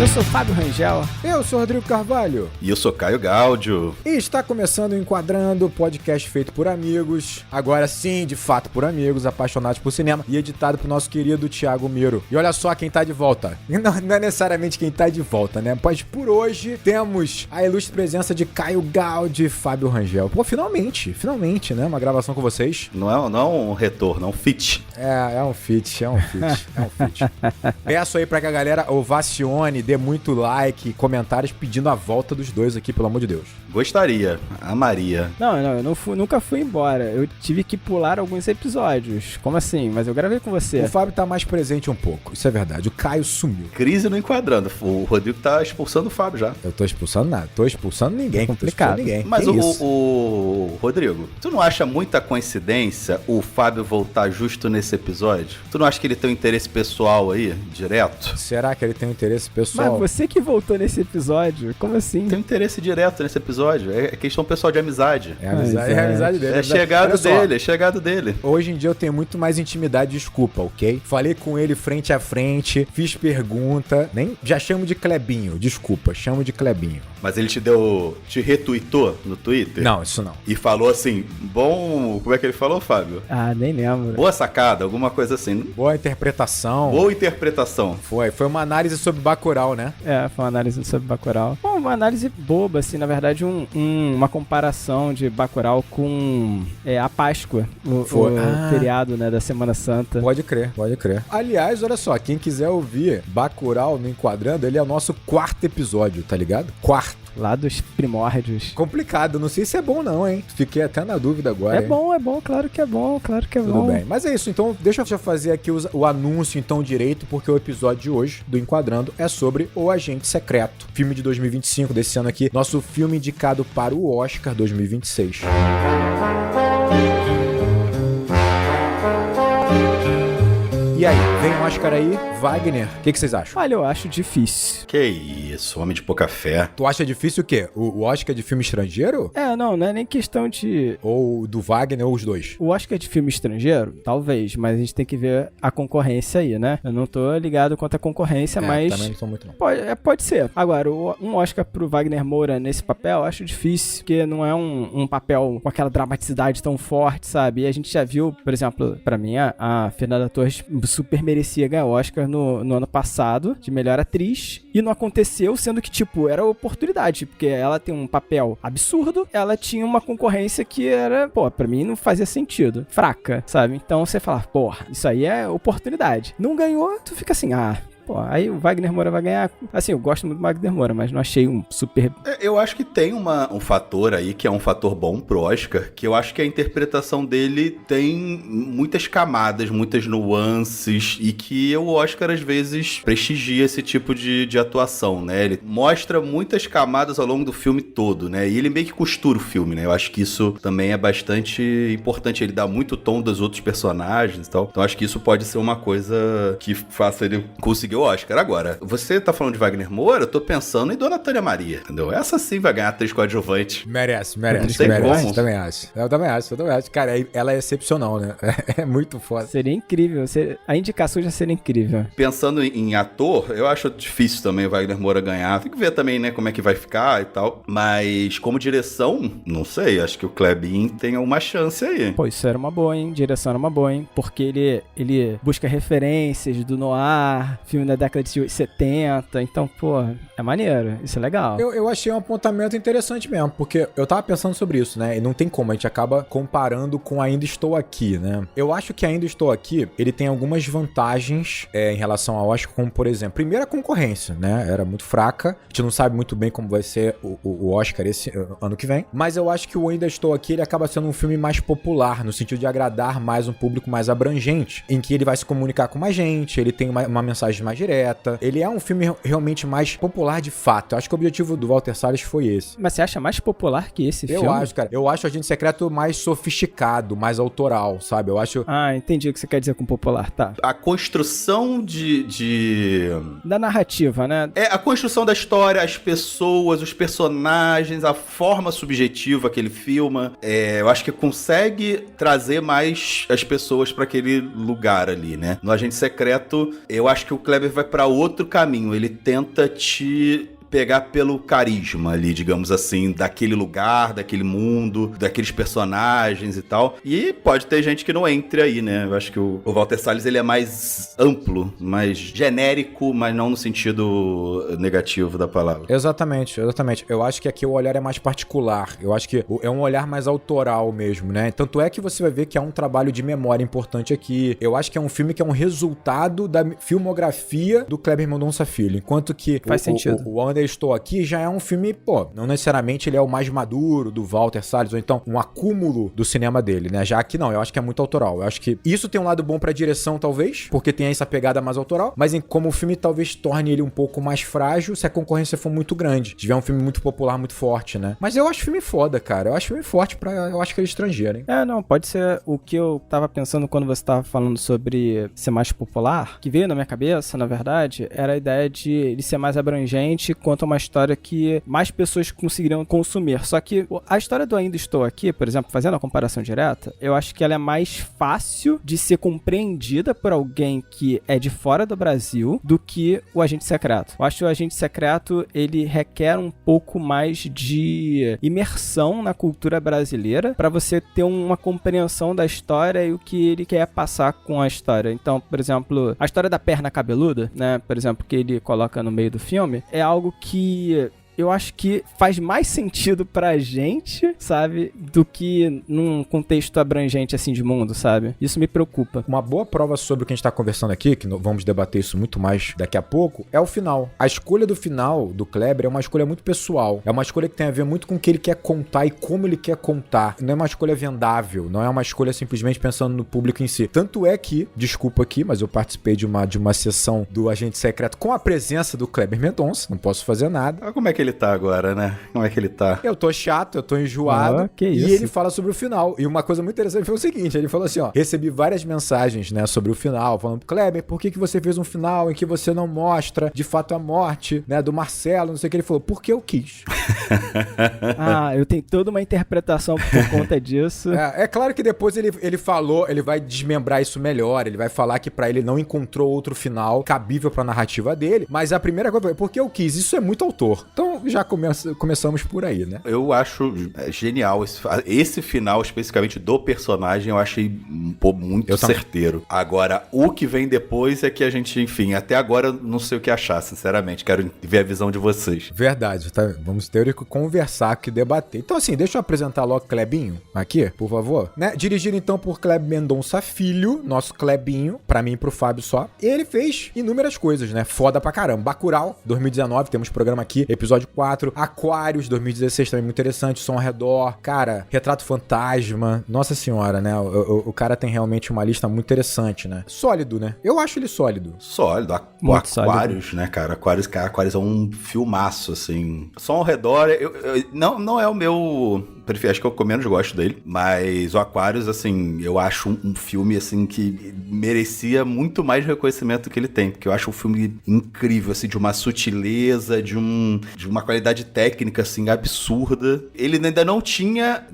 Eu sou Fábio Rangel. Eu sou Rodrigo Carvalho. E eu sou Caio Gáudio. E está começando o Enquadrando, podcast feito por amigos. Agora sim, de fato por amigos, apaixonados por cinema. E editado por nosso querido Thiago Miro. E olha só quem tá de volta. Não é necessariamente quem tá de volta, né? Pois por hoje temos a ilustre presença de Caio Gáudio e Fábio Rangel. Pô, finalmente, né? Uma gravação com vocês. Não é um retorno, é um feat. É um feat. Peço aí pra que a galera ovacione, dê muito like, comentários pedindo a volta dos dois aqui, pelo amor de Deus. Gostaria, amaria. Não, eu nunca fui embora. Eu tive que pular alguns episódios. Como assim? Mas eu gravei com você. O Fábio tá mais presente um pouco, isso é verdade. O Caio sumiu. Crise no Enquadrando. O Rodrigo tá expulsando o Fábio já. Eu tô expulsando nada, tô expulsando ninguém. É complicado. Ninguém. Mas o Rodrigo, tu não acha muita coincidência o Fábio voltar justo nesse episódio? Tu não acha que ele tem um interesse pessoal aí, direto? Será que ele tem um interesse pessoal? Mas você que voltou nesse episódio, como assim? Tem um interesse direto nesse episódio. É questão pessoal de amizade. É a amizade dele. É chegado dele. Hoje em dia eu tenho muito mais intimidade, desculpa, ok? Falei com ele frente a frente, fiz pergunta, já chamo de Clebinho, desculpa, chamo de Clebinho. Mas ele te retweetou no Twitter? Não, isso não. E falou assim, como é que ele falou, Fábio? Ah, nem lembro. Boa sacada, alguma coisa assim. Boa interpretação. Boa interpretação. Foi uma análise sobre Bacurau, né? É, foi uma análise sobre Bacurau. Bom, uma análise boba, assim, na verdade, uma comparação de Bacurau com a Páscoa, o feriado, né, da Semana Santa. Pode crer. Aliás, olha só, quem quiser ouvir Bacurau no Enquadrando, ele é o nosso 4º episódio, tá ligado? 4º. Lá dos primórdios. Complicado, não sei se é bom não, hein? Fiquei até na dúvida agora. É bom, claro que é bom. Tudo bem, mas é isso, então deixa eu já fazer aqui o anúncio então direito, porque o episódio de hoje do Enquadrando é sobre O Agente Secreto, filme de 2025 desse ano aqui, nosso filme indicado para o Oscar 2026. E aí, vem o Oscar aí, Wagner, o que vocês acham? Olha, eu acho difícil. Que isso, homem de pouca fé. Tu acha difícil o quê? O Oscar de filme estrangeiro? Não é nem questão de... Ou do Wagner, ou os dois? O Oscar de filme estrangeiro? Talvez, mas a gente tem que ver a concorrência aí, né? Eu não tô ligado quanto à concorrência, mas... também não tô muito não. Pode ser. Agora, um Oscar pro Wagner Moura nesse papel, eu acho difícil, porque não é um papel com aquela dramaticidade tão forte, sabe? E a gente já viu, por exemplo, pra mim, a Fernanda Torres super merecia ganhar Oscar no ano passado de melhor atriz e não aconteceu, sendo que, tipo, era oportunidade, porque ela tem um papel absurdo, ela tinha uma concorrência que era, pra mim não fazia sentido, fraca, sabe? Então você fala, isso aí é oportunidade. Não ganhou, tu fica assim, aí o Wagner Moura vai ganhar. Assim, eu gosto muito do Wagner Moura, mas não achei um super... Eu acho que tem um fator aí, que é um fator bom pro Oscar, que eu acho que a interpretação dele tem muitas camadas, muitas nuances, e que o Oscar, às vezes, prestigia esse tipo de atuação, né? Ele mostra muitas camadas ao longo do filme todo, né? E ele meio que costura o filme, né? Eu acho que isso também é bastante importante. Ele dá muito tom dos outros personagens e tal. Então, acho que isso pode ser uma coisa que faça ele conseguir o Oscar. Agora, você tá falando de Wagner Moura, eu tô pensando em Dona Tânia Maria, entendeu? Essa sim vai ganhar atriz coadjuvante. Merece. Não tem como. Eu também acho. Cara, ela é excepcional, né? É muito foda. Seria incrível. A indicação já seria incrível. Pensando em ator, eu acho difícil também o Wagner Moura ganhar. Tem que ver também, né, como é que vai ficar e tal. Mas, como direção, não sei. Acho que o Clebinho tem uma chance aí. Isso era uma boa, hein? Direção era uma boa, hein? Porque ele busca referências do noir, filme da década de 70, então, é maneiro, isso é legal. Eu achei um apontamento interessante mesmo, porque eu tava pensando sobre isso, né, e não tem como, a gente acaba comparando com Ainda Estou Aqui, né. Eu acho que Ainda Estou Aqui, ele tem algumas vantagens em relação ao Oscar, como, por exemplo, primeiro a concorrência, né, era muito fraca, a gente não sabe muito bem como vai ser o Oscar esse ano que vem, mas eu acho que o Ainda Estou Aqui, ele acaba sendo um filme mais popular, no sentido de agradar mais um público mais abrangente, em que ele vai se comunicar com mais gente, ele tem uma mensagem mais direta. Ele é um filme realmente mais popular de fato. Eu acho que o objetivo do Walter Salles foi esse. Mas você acha mais popular que esse filme? Eu acho, cara. Eu acho o Agente Secreto mais sofisticado, mais autoral, sabe? Eu acho... Entendi o que você quer dizer com popular, tá. A construção da narrativa, né? A construção da história, as pessoas, os personagens, a forma subjetiva que ele filma. Eu acho que consegue trazer mais as pessoas pra aquele lugar ali, né? No Agente Secreto, eu acho que o Kleber Kleber vai pra outro caminho. Ele tenta te pegar pelo carisma ali, digamos assim, daquele lugar, daquele mundo, daqueles personagens e tal. E pode ter gente que não entre aí, né? Eu acho que o Walter Salles, ele é mais amplo, mais genérico, mas não no sentido negativo da palavra. Exatamente. Eu acho que aqui o olhar é mais particular. Eu acho que é um olhar mais autoral mesmo, né? Tanto é que você vai ver que há um trabalho de memória importante aqui. Eu acho que é um filme que é um resultado da filmografia do Kleber Mendonça Filho. Enquanto que Faz sentido. O Onde Eu Estou Aqui já é um filme, não necessariamente ele é o mais maduro do Walter Salles, ou então um acúmulo do cinema dele, né? Já aqui não, eu acho que é muito autoral. Eu acho que isso tem um lado bom pra direção, talvez, porque tem essa pegada mais autoral, mas como o filme talvez torne ele um pouco mais frágil se a concorrência for muito grande. Se tiver um filme muito popular, muito forte, né? Mas eu acho filme foda, cara. Eu acho filme forte eu acho que é estrangeiro, hein? Não, pode ser o que eu tava pensando quando você tava falando sobre ser mais popular, que veio na minha cabeça, na verdade, era a ideia de ele ser mais abrangente, conta uma história que mais pessoas conseguiriam consumir. Só que a história do Ainda Estou Aqui, por exemplo, fazendo a comparação direta, eu acho que ela é mais fácil de ser compreendida por alguém que é de fora do Brasil do que o Agente Secreto. Eu acho que o Agente Secreto, ele requer um pouco mais de imersão na cultura brasileira para você ter uma compreensão da história e o que ele quer passar com a história. Então, por exemplo, a história da perna cabeluda, né, por exemplo, que ele coloca no meio do filme, é algo que eu acho que faz mais sentido pra gente, sabe, do que num contexto abrangente assim de mundo, sabe? Isso me preocupa. Uma boa prova sobre o que a gente tá conversando aqui, que vamos debater isso muito mais daqui a pouco, é o final. A escolha do final do Kleber é uma escolha muito pessoal. É uma escolha que tem a ver muito com o que ele quer contar e como ele quer contar. Não é uma escolha vendável, não é uma escolha simplesmente pensando no público em si. Tanto é que, desculpa aqui, mas eu participei de uma sessão do Agente Secreto com a presença do Kleber Mendonça, não posso fazer nada. Olha como é que ele tá agora, né? Como é que ele tá? Eu tô chato, eu tô enjoado. Que isso? E ele fala sobre o final. E uma coisa muito interessante foi o seguinte, ele falou assim, recebi várias mensagens, né, sobre o final, falando, Kleber, por que você fez um final em que você não mostra, de fato, a morte, né, do Marcelo, não sei o que. Ele falou, porque eu quis. Eu tenho toda uma interpretação por conta disso. É claro que depois ele falou, ele vai desmembrar isso melhor, ele vai falar que pra ele não encontrou outro final cabível pra narrativa dele, mas a primeira coisa foi, porque eu quis, isso é muito autor. Então, já começamos por aí, né? Eu acho genial esse final, especificamente do personagem, eu achei muito certeiro. Agora, o que vem depois é que a gente, enfim, até agora eu não sei o que achar, sinceramente. Quero ver a visão de vocês. Verdade, tá? Vamos ter que conversar aqui, debater. Então, assim, deixa eu apresentar logo o Clebinho aqui, por favor. Né? Dirigido, então, por Kleber Mendonça Filho, nosso Clebinho, pra mim e pro Fábio só. E ele fez inúmeras coisas, né? Foda pra caramba. Bacurau, 2019, temos programa aqui, episódio 4. Aquários, 2016, também muito interessante. Som ao Redor. Cara, Retrato Fantasma. Nossa senhora, né? O cara tem realmente uma lista muito interessante, né? Sólido, né? Eu acho ele sólido. Sólido. Aquários, né, cara? Aquários é um filmaço, assim. Som ao Redor, não é o meu... Acho que eu menos gosto dele, mas o Aquários, assim, eu acho um filme, assim, que merecia muito mais reconhecimento que ele tem, porque eu acho um filme incrível, assim, de uma sutileza, de uma qualidade técnica, assim, absurda. Ele ainda não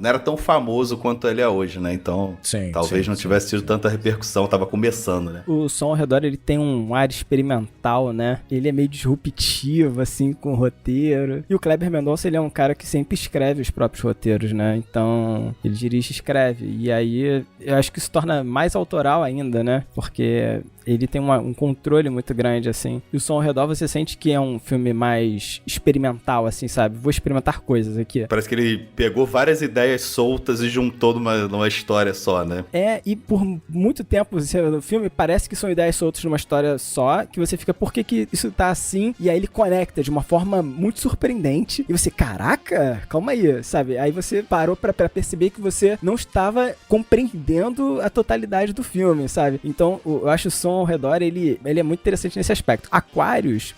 era tão famoso quanto ele é hoje, né, então talvez não tivesse tido tanta repercussão, tava começando, né. O Som ao Redor, ele tem um ar experimental, né, ele é meio disruptivo, assim, com o roteiro, e o Kleber Mendonça, ele é um cara que sempre escreve os próprios roteiros, né? Então, ele dirige e escreve. E aí, eu acho que isso torna mais autoral ainda, né? Porque ele tem um controle muito grande, assim. E o Som ao Redor, você sente que é um filme mais experimental, assim, sabe? Vou experimentar coisas aqui. Parece que ele pegou várias ideias soltas e juntou numa história só, né? E por muito tempo, o filme parece que são ideias soltas numa história só, que você fica, por que isso tá assim? E aí ele conecta de uma forma muito surpreendente. E você, caraca, calma aí, sabe? Aí você parou pra perceber que você não estava compreendendo a totalidade do filme, sabe? Então, eu acho o Som ao Redor, ele é muito interessante nesse aspecto. Aquários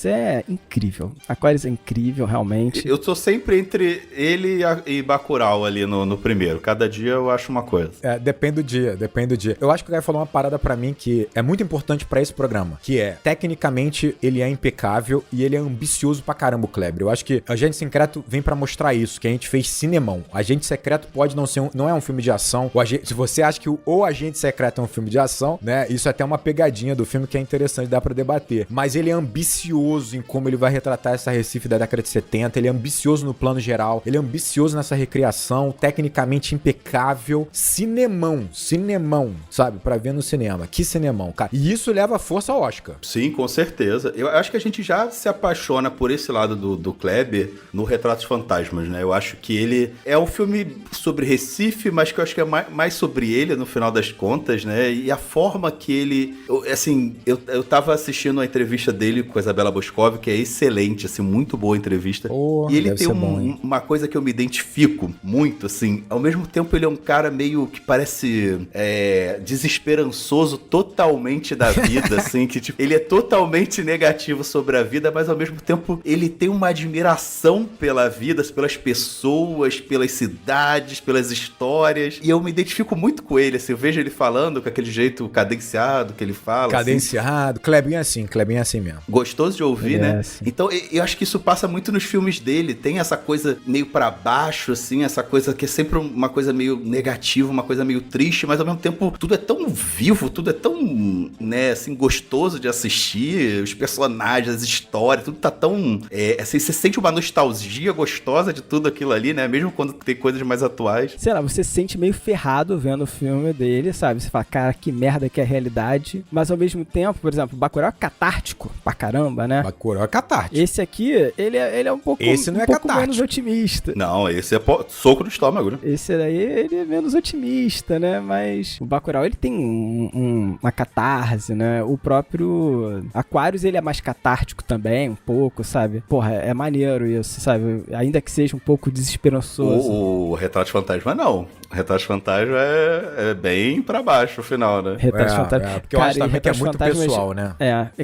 é incrível. Aquários é incrível, realmente. Eu tô sempre entre ele e Bacurau ali no primeiro. Cada dia eu acho uma coisa. Depende do dia. Eu acho que o cara falou uma parada pra mim que é muito importante pra esse programa, que é, tecnicamente, ele é impecável e ele é ambicioso pra caramba, o Kleber. Eu acho que Agente Secreto vem pra mostrar isso, que a gente fez cinemão. Agente Secreto pode não é um filme de ação. Se você acha que o Agente Secreto é um filme de ação, né, isso é até até uma pegadinha do filme que é interessante, dá pra debater. Mas ele é ambicioso em como ele vai retratar essa Recife da década de 70, ele é ambicioso no plano geral, ele é ambicioso nessa recriação, tecnicamente impecável, cinemão, sabe? Pra ver no cinema. Que cinemão, cara. E isso leva força ao Oscar. Sim, com certeza. Eu acho que a gente já se apaixona por esse lado do Kleber no Retratos Fantasmas, né? Eu acho que ele é um filme sobre Recife, mas que eu acho que é mais sobre ele, no final das contas, né? E a forma que ele... Eu tava assistindo a entrevista dele com a Isabela Boscov, que é excelente, assim, muito boa a entrevista. E ele tem uma coisa que eu me identifico muito, assim. Ao mesmo tempo, ele é um cara meio que parece desesperançoso totalmente da vida, assim, que tipo, ele é totalmente negativo sobre a vida, mas ao mesmo tempo ele tem uma admiração pela vida, pelas pessoas, pelas cidades, pelas histórias, e eu me identifico muito com ele, assim, eu vejo ele falando com aquele jeito cadenciado que ele fala. Cadenciado, assim. Klebinho é assim mesmo. Gostoso de ouvir, né? Assim. Então, eu acho que isso passa muito nos filmes dele, tem essa coisa meio pra baixo, assim, essa coisa que é sempre uma coisa meio negativa, uma coisa meio triste, mas ao mesmo tempo tudo é tão vivo, tudo é tão, né, assim, gostoso de assistir, os personagens, as histórias, tudo tá tão, assim, você sente uma nostalgia gostosa de tudo aquilo ali, né, mesmo quando tem coisas mais atuais. Sei lá, você se sente meio ferrado vendo o filme dele, sabe? Você fala, cara, que merda que é a realidade, mas ao mesmo tempo, por exemplo, o Bacurau é catártico pra caramba, né? Bacurau é catártico. Esse aqui, ele é um pouco, esse não é pouco catártico. menos otimista. Não, esse é soco no estômago, né? Esse daí, ele é menos otimista, né? Mas o Bacurau, ele tem uma catarse, né? O próprio Aquarius, ele é mais catártico também, um pouco, sabe? Porra, é maneiro isso, sabe? Ainda que seja um pouco desesperançoso. O Retrato de Fantasma, não. O Retrato de Fantasma é bem pra baixo o final, né? Retrato de Fantasma. Porque eu acho também que é muito pessoal, né?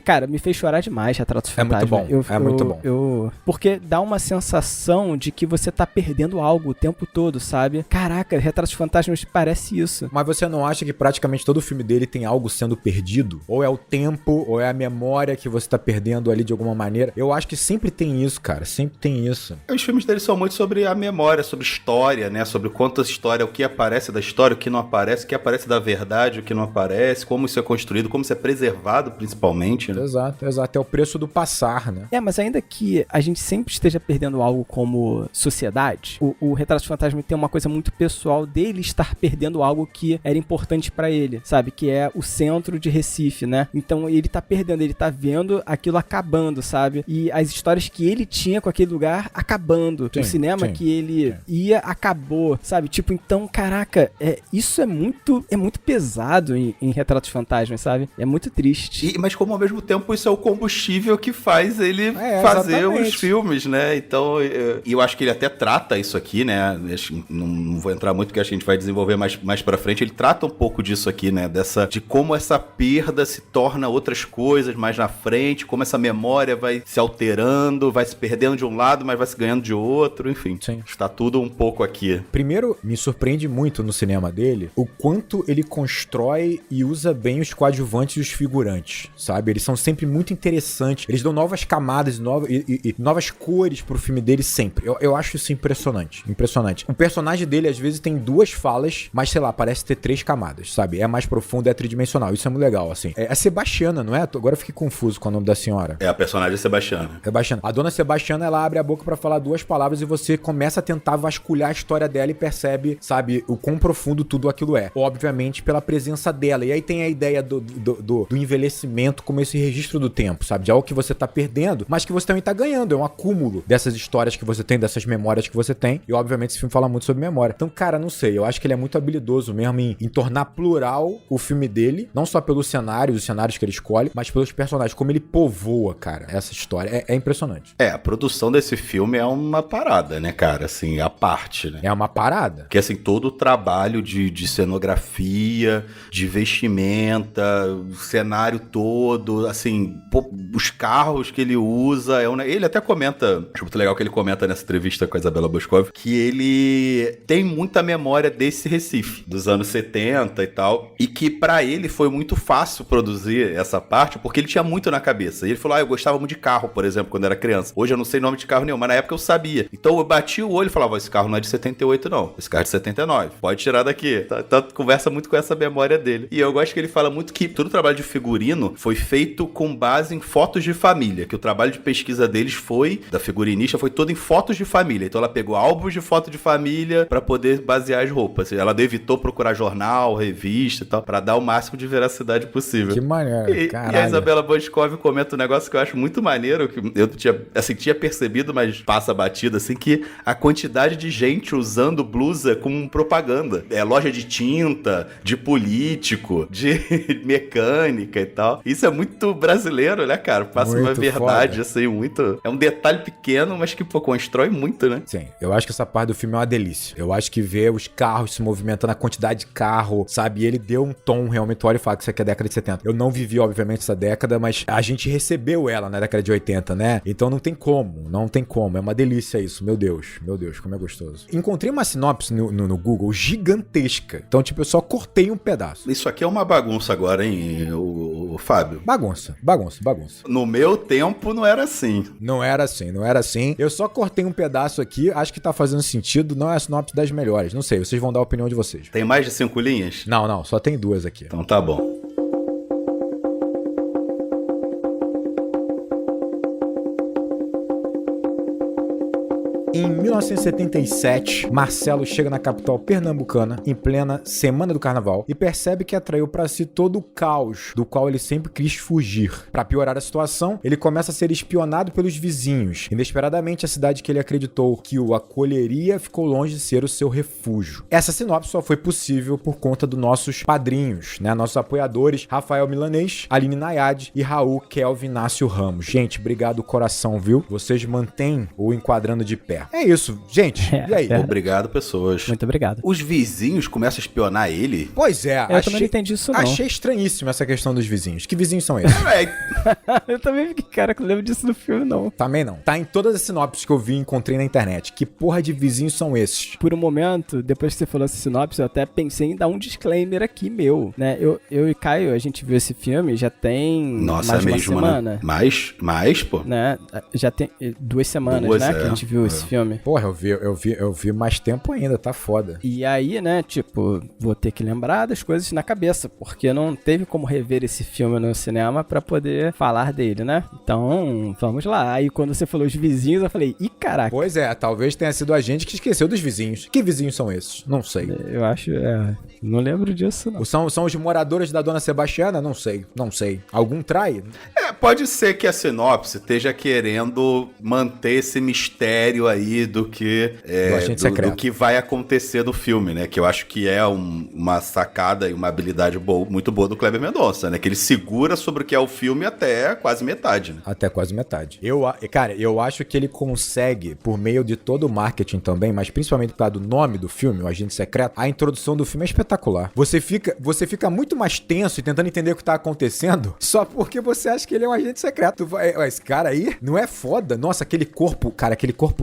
Cara, me fez chorar demais Retrato de Fantasma. Muito bom. Porque dá uma sensação de que você tá perdendo algo o tempo todo, sabe? Caraca, Retrato de Fantasmas parece isso. Mas você não acha que praticamente todo filme dele tem algo sendo perdido? Ou é o tempo, ou é a memória que você tá perdendo ali de alguma maneira? Eu acho que sempre tem isso, cara. Sempre tem isso. Os filmes dele são muito sobre a memória, sobre história, né? Sobre quantas histórias, o que aparece da história, o que não aparece, o que aparece da verdade, o que não aparece, como isso é construído, como isso é preservado, principalmente, né? Exato. É o preço do passar, né? Mas ainda que a gente sempre esteja perdendo algo como sociedade, o Retrato de Fantasma tem uma coisa muito pessoal dele estar perdendo algo que era importante pra ele, sabe? Que é o centro de Recife, né? Então ele tá perdendo, ele tá vendo aquilo acabando, sabe? E as histórias que ele tinha com aquele lugar acabando. O cinema que ele ia acabou, sabe? Tipo, então, caraca, isso é muito pesado em Retratos de Fantasmas, sabe? É muito triste. Mas como ao mesmo tempo isso é o combustível que faz ele fazer os filmes, né? Então, eu acho que ele até trata isso aqui, né? Não vou entrar muito, porque acho que a gente vai desenvolver mais pra frente. Ele trata um pouco disso aqui, né? De como essa perda se torna outras coisas mais na frente, como essa memória vai se alterando, vai se perdendo de um lado, mas vai se ganhando de outro, enfim. Sim. Está tudo um pouco aqui. Primeiro, me surpreende muito no cinema dele o quanto ele constrói e usa bem os coadjuvantes e os figurantes, sabe? Eles são sempre muito interessantes. Eles dão novas camadas e novas cores pro filme dele sempre. Eu acho isso impressionante. Impressionante. O personagem dele, às vezes, tem duas falas, mas, sei lá, parece ter 3 camadas, sabe? É mais profundo, é tridimensional. Isso é muito legal, assim. É a Sebastiana, não é? Agora eu fiquei confuso com o nome da senhora. A personagem é Sebastiana. Sebastiana. A dona Sebastiana, ela abre a boca pra falar 2 palavras e você começa a tentar vasculhar a história dela e percebe, sabe, o quão profundo tudo aquilo é. Obviamente, pela presença dela. E aí tem a ideia do envelhecimento como esse registro do tempo, sabe? De algo que você tá perdendo, mas que você também tá ganhando. É um acúmulo dessas histórias que você tem, dessas memórias que você tem. E, obviamente, esse filme fala muito sobre memória. Então, cara, não sei. Eu acho que ele é muito habilidoso mesmo em tornar plural o filme dele. Não só pelos cenários, os cenários que ele escolhe, mas pelos personagens. Como ele povoa, cara, essa história. É impressionante. A produção desse filme é uma parada, né, cara? Assim, a parte, né? É uma parada. Porque, assim, todo o trabalho de cenografia, de vestimenta, o cenário todo, assim, os carros que ele usa. Ele até comenta, acho muito legal que ele comenta nessa entrevista com a Isabela Boscov, que ele tem muita memória desse Recife, dos anos 70 e tal, e que pra ele foi muito fácil produzir essa parte, porque ele tinha muito na cabeça. E ele falou, eu gostava muito de carro, por exemplo, quando era criança. Hoje eu não sei nome de carro nenhum, mas na época eu sabia. Então eu bati o olho e falava, esse carro não é de 78 não, esse carro é de 79, pode tirar daqui. Então conversa muito com essa memória dele. E eu gosto que ele fala muito que todo o trabalho de figurino foi feito com base em fotos de família, que o trabalho de pesquisa deles foi, da figurinista, foi todo em fotos de família. Então ela pegou álbuns de foto de família pra poder basear as roupas. Ela evitou procurar jornal, revista e tal, pra dar o máximo de veracidade possível. Que maneiro, caralho. E a Isabela Boscov comenta um negócio que eu acho muito maneiro, que eu tinha percebido, mas passa batido, assim, que a quantidade de gente usando blusa como propaganda. É loja de tinta, de político, de mecânica e tal. Isso é muito brasileiro, né, cara? Passa muito uma verdade, foda. assim, muito... É um detalhe pequeno, mas que, pô, constrói muito, né? Sim, eu acho que essa parte do filme é uma delícia. Eu acho que ver os carros se movimentando, a quantidade de carro, sabe? E ele deu um tom, realmente, tu olha e fala que isso aqui é década de 70. Eu não vivi, obviamente, essa década, mas a gente recebeu ela na década de 80, né? Então não tem como. É uma delícia isso, meu Deus, como é gostoso. Encontrei uma sinopse no Google gigantesca. Então, tipo, eu só cortei um pedaço. Isso aqui é uma bagunça agora, hein, o Fábio? Bagunça. No meu tempo não era assim. Não era assim. Eu só cortei um pedaço aqui, acho que tá fazendo sentido, não é a sinopse das melhores. Não sei, vocês vão dar a opinião de vocês. Tem mais de 5 linhas? Não, só tem 2 aqui. Então tá bom. Em 1977, Marcelo chega na capital pernambucana em plena semana do carnaval e percebe que atraiu pra si todo o caos do qual ele sempre quis fugir. Pra piorar a situação, ele começa a ser espionado pelos vizinhos. Inesperadamente, a cidade que ele acreditou que o acolheria ficou longe de ser o seu refúgio. Essa sinopse só foi possível por conta dos nossos padrinhos, né? Nossos apoiadores, Rafael Milanês, Aline Nayade e Raul Kelvin Inácio Ramos. Gente, obrigado coração, viu? Vocês mantêm o Enquadrando de Pé. É isso, gente. E aí? Obrigado, pessoas. Muito obrigado. Os vizinhos começam a espionar ele? Pois é, Eu também não entendi isso, não. Achei estranhíssimo essa questão dos vizinhos. Que vizinhos são esses? Eu também fiquei, cara, que eu lembro disso no filme, não. Também não. Tá em todas as sinopses que eu vi e encontrei na internet. Que porra de vizinhos são esses? Por um momento, depois que você falou essa sinopse, eu até pensei em dar um disclaimer aqui meu, né? Eu e Caio, a gente viu esse filme já tem Nossa, mais de uma mesmo, semana. Né? Mais, pô. Né? Já tem 2 semanas, né? Que a gente viu esse filme. Porra, eu vi mais tempo ainda, tá foda. E aí, né, tipo, vou ter que lembrar das coisas na cabeça, porque não teve como rever esse filme no cinema pra poder falar dele, né? Então, vamos lá. Aí quando você falou os vizinhos, eu falei, ih, caraca. Pois é, talvez tenha sido a gente que esqueceu dos vizinhos. Que vizinhos são esses? Não sei. Eu acho, não lembro disso, não. São os moradores da Dona Sebastiana? Não sei. Algum trai? Pode ser que a sinopse esteja querendo manter esse mistério aí do que do que vai acontecer do filme, né? Que eu acho que é uma sacada e uma habilidade muito boa do Kleber Mendonça, né? Que ele segura sobre o que é o filme até quase metade, né? Até quase metade. Cara, eu acho que ele consegue, por meio de todo o marketing também, mas principalmente por causa do nome do filme, O Agente Secreto, a introdução do filme é espetacular. Você fica muito mais tenso e tentando entender o que tá acontecendo só porque você acha que ele é um agente secreto. Esse cara aí não é foda? Nossa, aquele corpo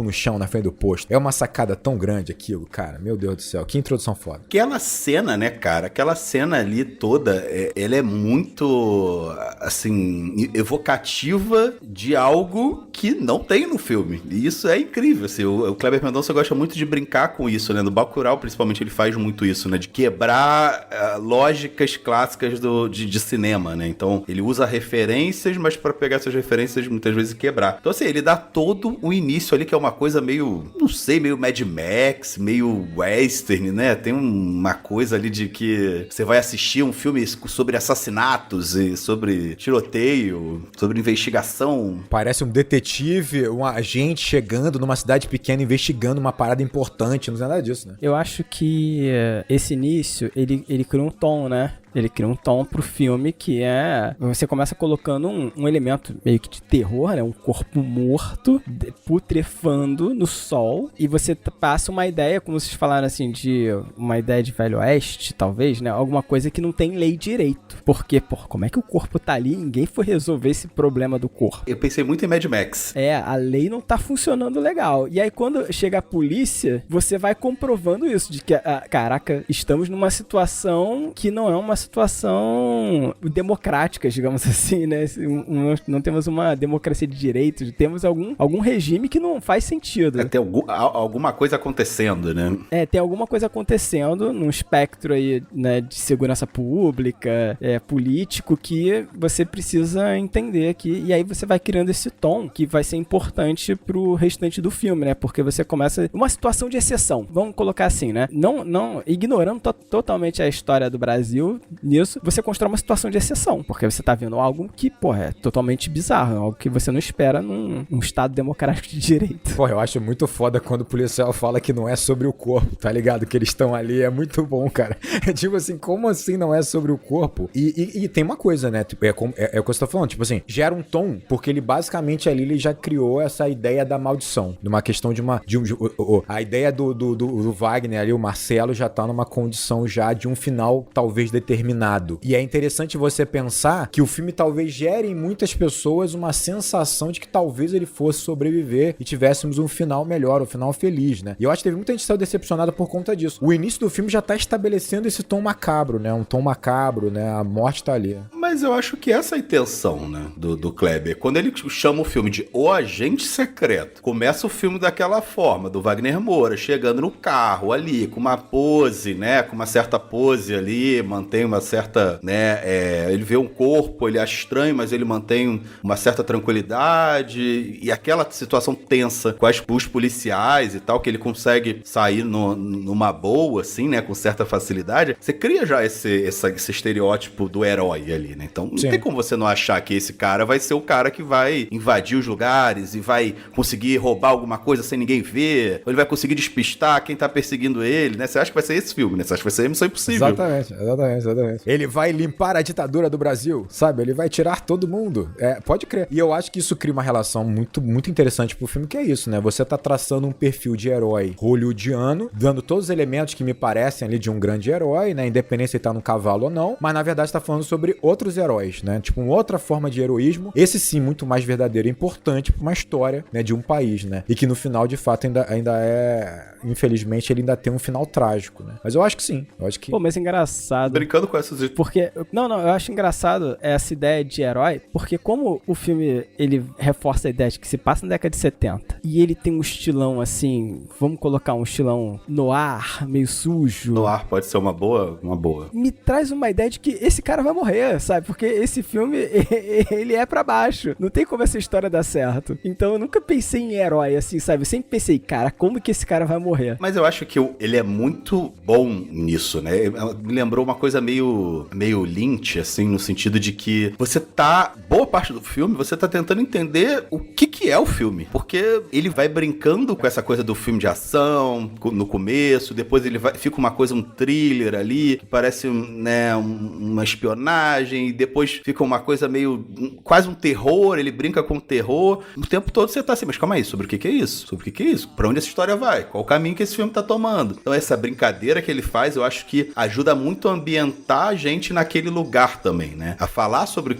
no chão na frente do posto. É uma sacada tão grande aquilo, cara. Meu Deus do céu, que introdução foda. Aquela cena, né, cara? Aquela cena ali toda, ela é muito, assim, evocativa de algo que não tem no filme. E isso é incrível, assim. O Kleber Mendonça gosta muito de brincar com isso, né? No Bacurau, principalmente, ele faz muito isso, né? De quebrar lógicas clássicas de cinema, né? Então, ele usa referências, mas pra pegar essas referências, muitas vezes, quebrar. Então, assim, ele dá todo o início ali, que é uma coisa meio, não sei, meio Mad Max, meio western, né? Tem uma coisa ali de que você vai assistir um filme sobre assassinatos e sobre tiroteio, sobre investigação. Parece um detetive, um agente chegando numa cidade pequena investigando uma parada importante, não sei nada disso, né? Eu acho que esse início, ele cria um tom, né? Ele cria um tom pro filme que é... Você começa colocando um elemento meio que de terror, né? Um corpo morto, putrefando no sol. E você passa uma ideia, como vocês falaram assim, de uma ideia de Velho Oeste, talvez, né? Alguma coisa que não tem lei direito. Porque, como é que o corpo tá ali e ninguém foi resolver esse problema do corpo? Eu pensei muito em Mad Max. A lei não tá funcionando legal. E aí, quando chega a polícia, você vai comprovando isso, de que, caraca, estamos numa situação que não é uma situação situação democrática, digamos assim, né? Não temos uma democracia de direitos, temos algum regime que não faz sentido. Tem alguma coisa acontecendo, né? Tem alguma coisa acontecendo num espectro aí, né, de segurança pública, político, que você precisa entender aqui, e aí você vai criando esse tom que vai ser importante pro restante do filme, né? Porque você começa uma situação de exceção, vamos colocar assim, né? Não ignorando totalmente a história do Brasil nisso, você constrói uma situação de exceção, porque você tá vendo algo que, é totalmente bizarro, algo que você não espera num estado democrático de direito. Eu acho muito foda quando o policial fala que não é sobre o corpo, tá ligado? Que eles estão ali, é muito bom, cara. É tipo assim, como assim não é sobre o corpo? E tem uma coisa, né? Tipo, é o que você tá falando, tipo assim, gera um tom, porque ele basicamente ali ele já criou essa ideia da maldição, de uma questão a ideia do Wagner ali, o Marcelo, já tá numa condição já de um final talvez determinado. E é interessante você pensar que o filme talvez gere em muitas pessoas uma sensação de que talvez ele fosse sobreviver e tivéssemos um final melhor, um final feliz, né? E eu acho que teve muita gente que saiu decepcionada por conta disso. O início do filme já tá estabelecendo esse tom macabro, né? Um tom macabro, né? A morte tá ali. Mas eu acho que essa é a intenção, né, do Kleber. Quando ele chama o filme de O Agente Secreto, começa o filme daquela forma, do Wagner Moura, chegando no carro ali, com uma pose, né, com uma certa pose ali, mantém uma certa, né, ele vê um corpo, ele acha estranho, mas ele mantém uma certa tranquilidade, e aquela situação tensa com os policiais e tal, que ele consegue sair numa boa, assim, né, com certa facilidade. Você cria já esse estereótipo do herói ali, né? Então não tem como você não achar que esse cara vai ser o cara que vai invadir os lugares e vai conseguir roubar alguma coisa sem ninguém ver, ou ele vai conseguir despistar quem tá perseguindo ele, né? Você acha que vai ser esse filme, né? Você acha que vai ser Missão Impossível. Exatamente. Ele vai limpar a ditadura do Brasil, sabe? Ele vai tirar todo mundo. Pode crer. E eu acho que isso cria uma relação muito, muito interessante pro filme, que é isso, né? Você tá traçando um perfil de herói hollywoodiano, dando todos os elementos que me parecem ali de um grande herói, né? Independente se ele tá no cavalo ou não, mas na verdade tá falando sobre outros heróis, né? Tipo, uma outra forma de heroísmo, esse sim, muito mais verdadeiro e importante pra uma história, né, de um país, né? E que no final, de fato, ainda é... Infelizmente, ele ainda tem um final trágico, né? Mas eu acho que sim. Eu acho que... Mas é engraçado. Brincando com essas... Porque... Não, eu acho engraçado essa ideia de herói, porque como o filme, ele reforça a ideia de que se passa na década de 70, e ele tem um estilão, assim, vamos colocar um estilão noir, meio sujo. Noir pode ser uma boa. Me traz uma ideia de que esse cara vai morrer, sabe? Porque esse filme, ele é pra baixo. Não tem como essa história dar certo. Então eu nunca pensei em herói, assim, sabe? Eu sempre pensei, cara, como que esse cara vai morrer? Mas eu acho que ele é muito bom nisso, né? Me lembrou uma coisa meio Lynch, assim, no sentido de que você tá... Boa parte do filme, você tá tentando entender o que é o filme. Porque ele vai brincando com essa coisa do filme de ação no começo, depois fica uma coisa, um thriller ali, que parece, né, uma espionagem, e depois fica uma coisa meio... quase um terror, ele brinca com o terror. O tempo todo você tá assim, mas calma aí, sobre o que é isso? Sobre o que é isso? Pra onde essa história vai? Qual o caminho que esse filme tá tomando? Então essa brincadeira que ele faz, eu acho que ajuda muito a ambientar a gente naquele lugar também, né? A falar sobre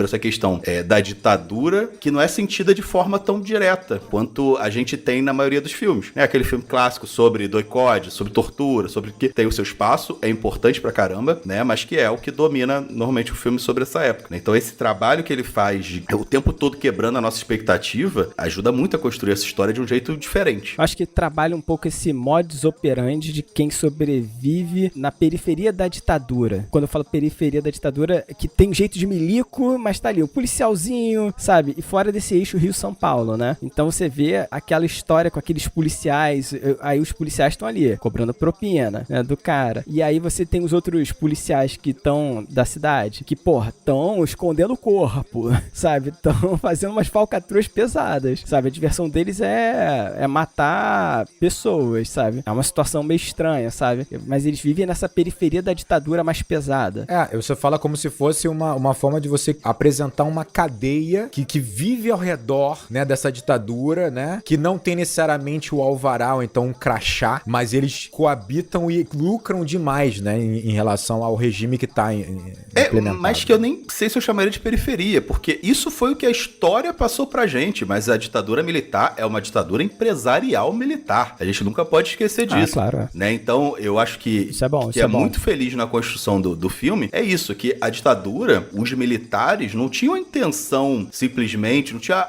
essa questão da ditadura, que não é sentida de forma tão direta quanto a gente tem na maioria dos filmes. É aquele filme clássico sobre doicode, sobre tortura, sobre que tem o seu espaço, é importante pra caramba, né? Mas que é o que domina normalmente o filme sobre essa época, né? Então esse trabalho que ele faz de o tempo todo quebrando a nossa expectativa ajuda muito a construir essa história de um jeito diferente. Eu acho que trabalha um pouco esse modus operandi de quem sobrevive na periferia da ditadura. Quando eu falo periferia da ditadura, que tem jeito de milico, mas tá ali o policialzinho, sabe? E fora desse eixo Rio-São Paulo, né? Então você vê aquela história com aqueles policiais, aí os policiais estão ali, cobrando propina, né, do cara. E aí você tem os outros policiais que estão da cidade, que, porra, estão escondendo o corpo, sabe? Estão fazendo umas falcatruas pesadas, sabe? A diversão deles é matar pessoas, sabe? É uma situação meio estranha, sabe? Mas eles vivem nessa periferia da ditadura mais pesada. Você fala como se fosse uma forma de você apresentar uma cadeia que vive ao redor menor, né, dessa ditadura, né, que não tem necessariamente o alvará ou então um crachá, mas eles coabitam e lucram demais, né, em relação ao regime que tá implementado. Mas que eu nem sei se eu chamaria de periferia, porque isso foi o que a história passou pra gente, mas a ditadura militar é uma ditadura empresarial militar. A gente nunca pode esquecer disso. Claro. Né? Então, eu acho que isso é bom, que é muito feliz na construção do filme é isso, que a ditadura, os militares não tinham a intenção simplesmente, não tinha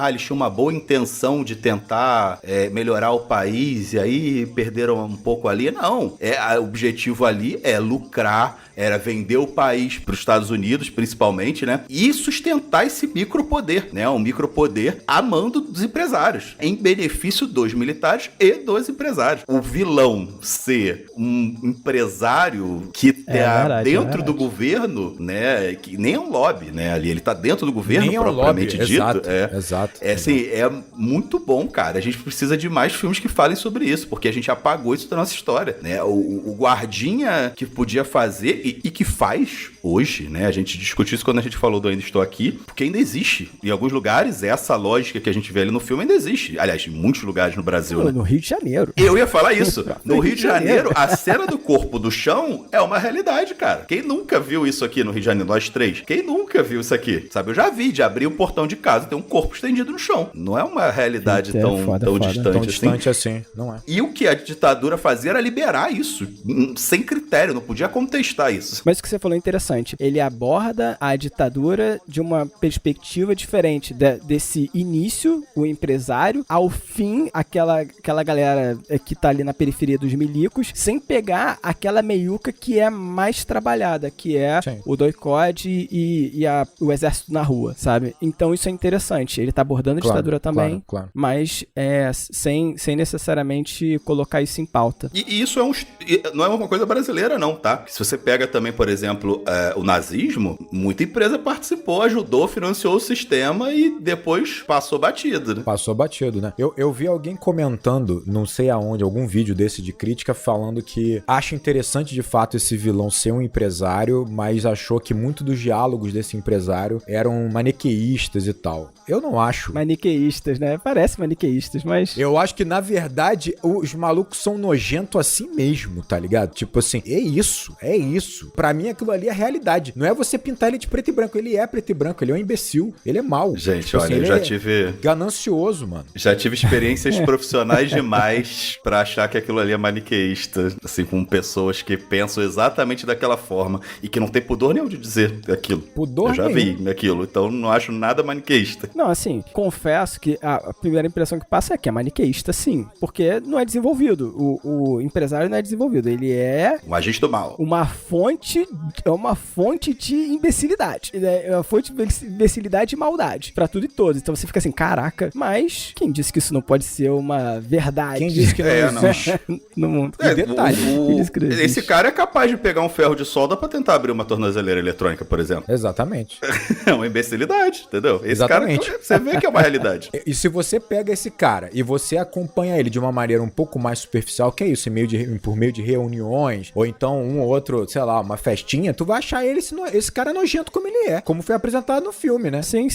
eles tinham uma boa intenção de tentar melhorar o país e aí perderam um pouco ali. Não, o objetivo ali é lucrar, era vender o país para os Estados Unidos, principalmente, né? E sustentar esse micropoder, né? Um micropoder a mando dos empresários, em benefício dos militares e dos empresários. O vilão ser um empresário que tá dentro do governo, né? Que nem é um lobby, né? Ali ele tá dentro do governo, nem propriamente dito. Exato. Assim, é muito bom, cara. A gente precisa de mais filmes que falem sobre isso, porque a gente apagou isso da nossa história, né? O guardinha que podia fazer e que faz hoje, né? A gente discutiu isso quando a gente falou do Ainda Estou Aqui, porque ainda existe. Em alguns lugares, essa lógica que a gente vê ali no filme ainda existe. Aliás, em muitos lugares no Brasil, né? No Rio de Janeiro. Eu ia falar isso. No Rio de Janeiro, a cena do corpo do chão é uma realidade, cara. Quem nunca viu isso aqui no Rio de Janeiro? Nós três. Quem nunca viu isso aqui? Sabe, eu já vi de abrir o portão de casa e ter um corpo estendido no chão. Não é uma realidade tão distante assim. Não é. E o que a ditadura fazia era liberar isso, sem critério, não podia contestar isso. Mas o que você falou é interessante. Ele aborda a ditadura de uma perspectiva diferente desse início, o empresário, ao fim, aquela galera que tá ali na periferia dos milicos, sem pegar aquela meiuca que é mais trabalhada, que é o doicode e o exército na rua, sabe? Então isso é interessante. Ele tá abordando a ditadura também, mas sem necessariamente colocar isso em pauta. E isso não é uma coisa brasileira, não, tá? Se você pega também, por exemplo, o nazismo, muita empresa participou, ajudou, financiou o sistema e depois passou batido, né? Passou batido, né? Eu vi alguém comentando, não sei aonde, algum vídeo desse de crítica, falando que acha interessante de fato esse vilão ser um empresário, mas achou que muito dos diálogos desse empresário eram maniqueístas e tal. Eu não acho. Maniqueístas, né? Parece maniqueístas, mas... Eu acho que, na verdade, os malucos são nojentos assim mesmo, tá ligado? Tipo assim, é isso. Pra mim, aquilo ali é a realidade. Não é você pintar ele de preto e branco. Ele é preto e branco, ele é um imbecil. Ele é mau. Gente, tipo olha, assim, eu já tive... ganancioso, mano. Já tive experiências profissionais demais pra achar que aquilo ali é maniqueísta. Assim, com pessoas que pensam exatamente daquela forma e que não tem pudor nenhum de dizer aquilo. Pudor eu já nenhum. vi aquilo, então não acho nada maniqueísta. Não, assim, confesso que a primeira impressão que passa é que é maniqueísta, sim. Porque não é desenvolvido. O empresário não é desenvolvido. Ele é... um agente do mal. Uma fonte de imbecilidade. É uma fonte de imbecilidade e maldade. Pra tudo e todos. Então você fica assim, caraca, mas quem disse que isso não pode ser uma verdade? Quem disse que não existe no mundo? E detalhe, esse cara é capaz de pegar um ferro de solda pra tentar abrir uma tornozeleira eletrônica, por exemplo. Exatamente. É uma imbecilidade, entendeu? Esse Exatamente. cara, você vê que é uma realidade. E se você pega esse cara e você acompanha ele de uma maneira um pouco mais superficial, que é isso, por meio de reuniões, ou então um ou outro, sei lá, uma festinha, tu vai achar esse cara nojento como ele é, como foi apresentado no filme, né? Sim.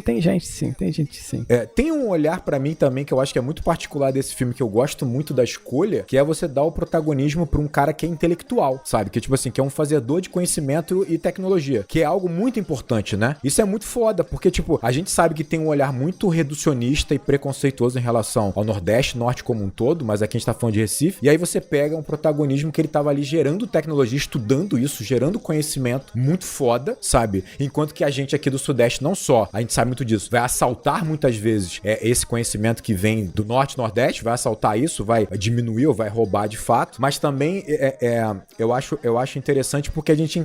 Tem gente, sim. Tem gente, sim. Tem um olhar pra mim também que eu acho que é muito particular desse filme, que eu gosto muito da escolha, que é você dar o protagonismo pra um cara que é intelectual, sabe? Que tipo assim, que é um fazedor de conhecimento e tecnologia, que é algo muito importante, né? Isso é muito foda, porque tipo, a gente sabe que tem um olhar muito reducionista e preconceituoso em relação ao Nordeste, Norte como um todo, mas aqui a gente tá falando de Recife, e aí você pega um protagonismo que ele tava ali gerando tecnologia, estudando isso, gerando conhecimento muito foda, sabe? Enquanto que a gente aqui do Sudeste não só, a gente sabe muito disso, vai assaltar muitas vezes esse conhecimento que vem do Norte e Nordeste, vai assaltar isso, vai diminuir ou vai roubar de fato, mas também eu acho interessante porque a gente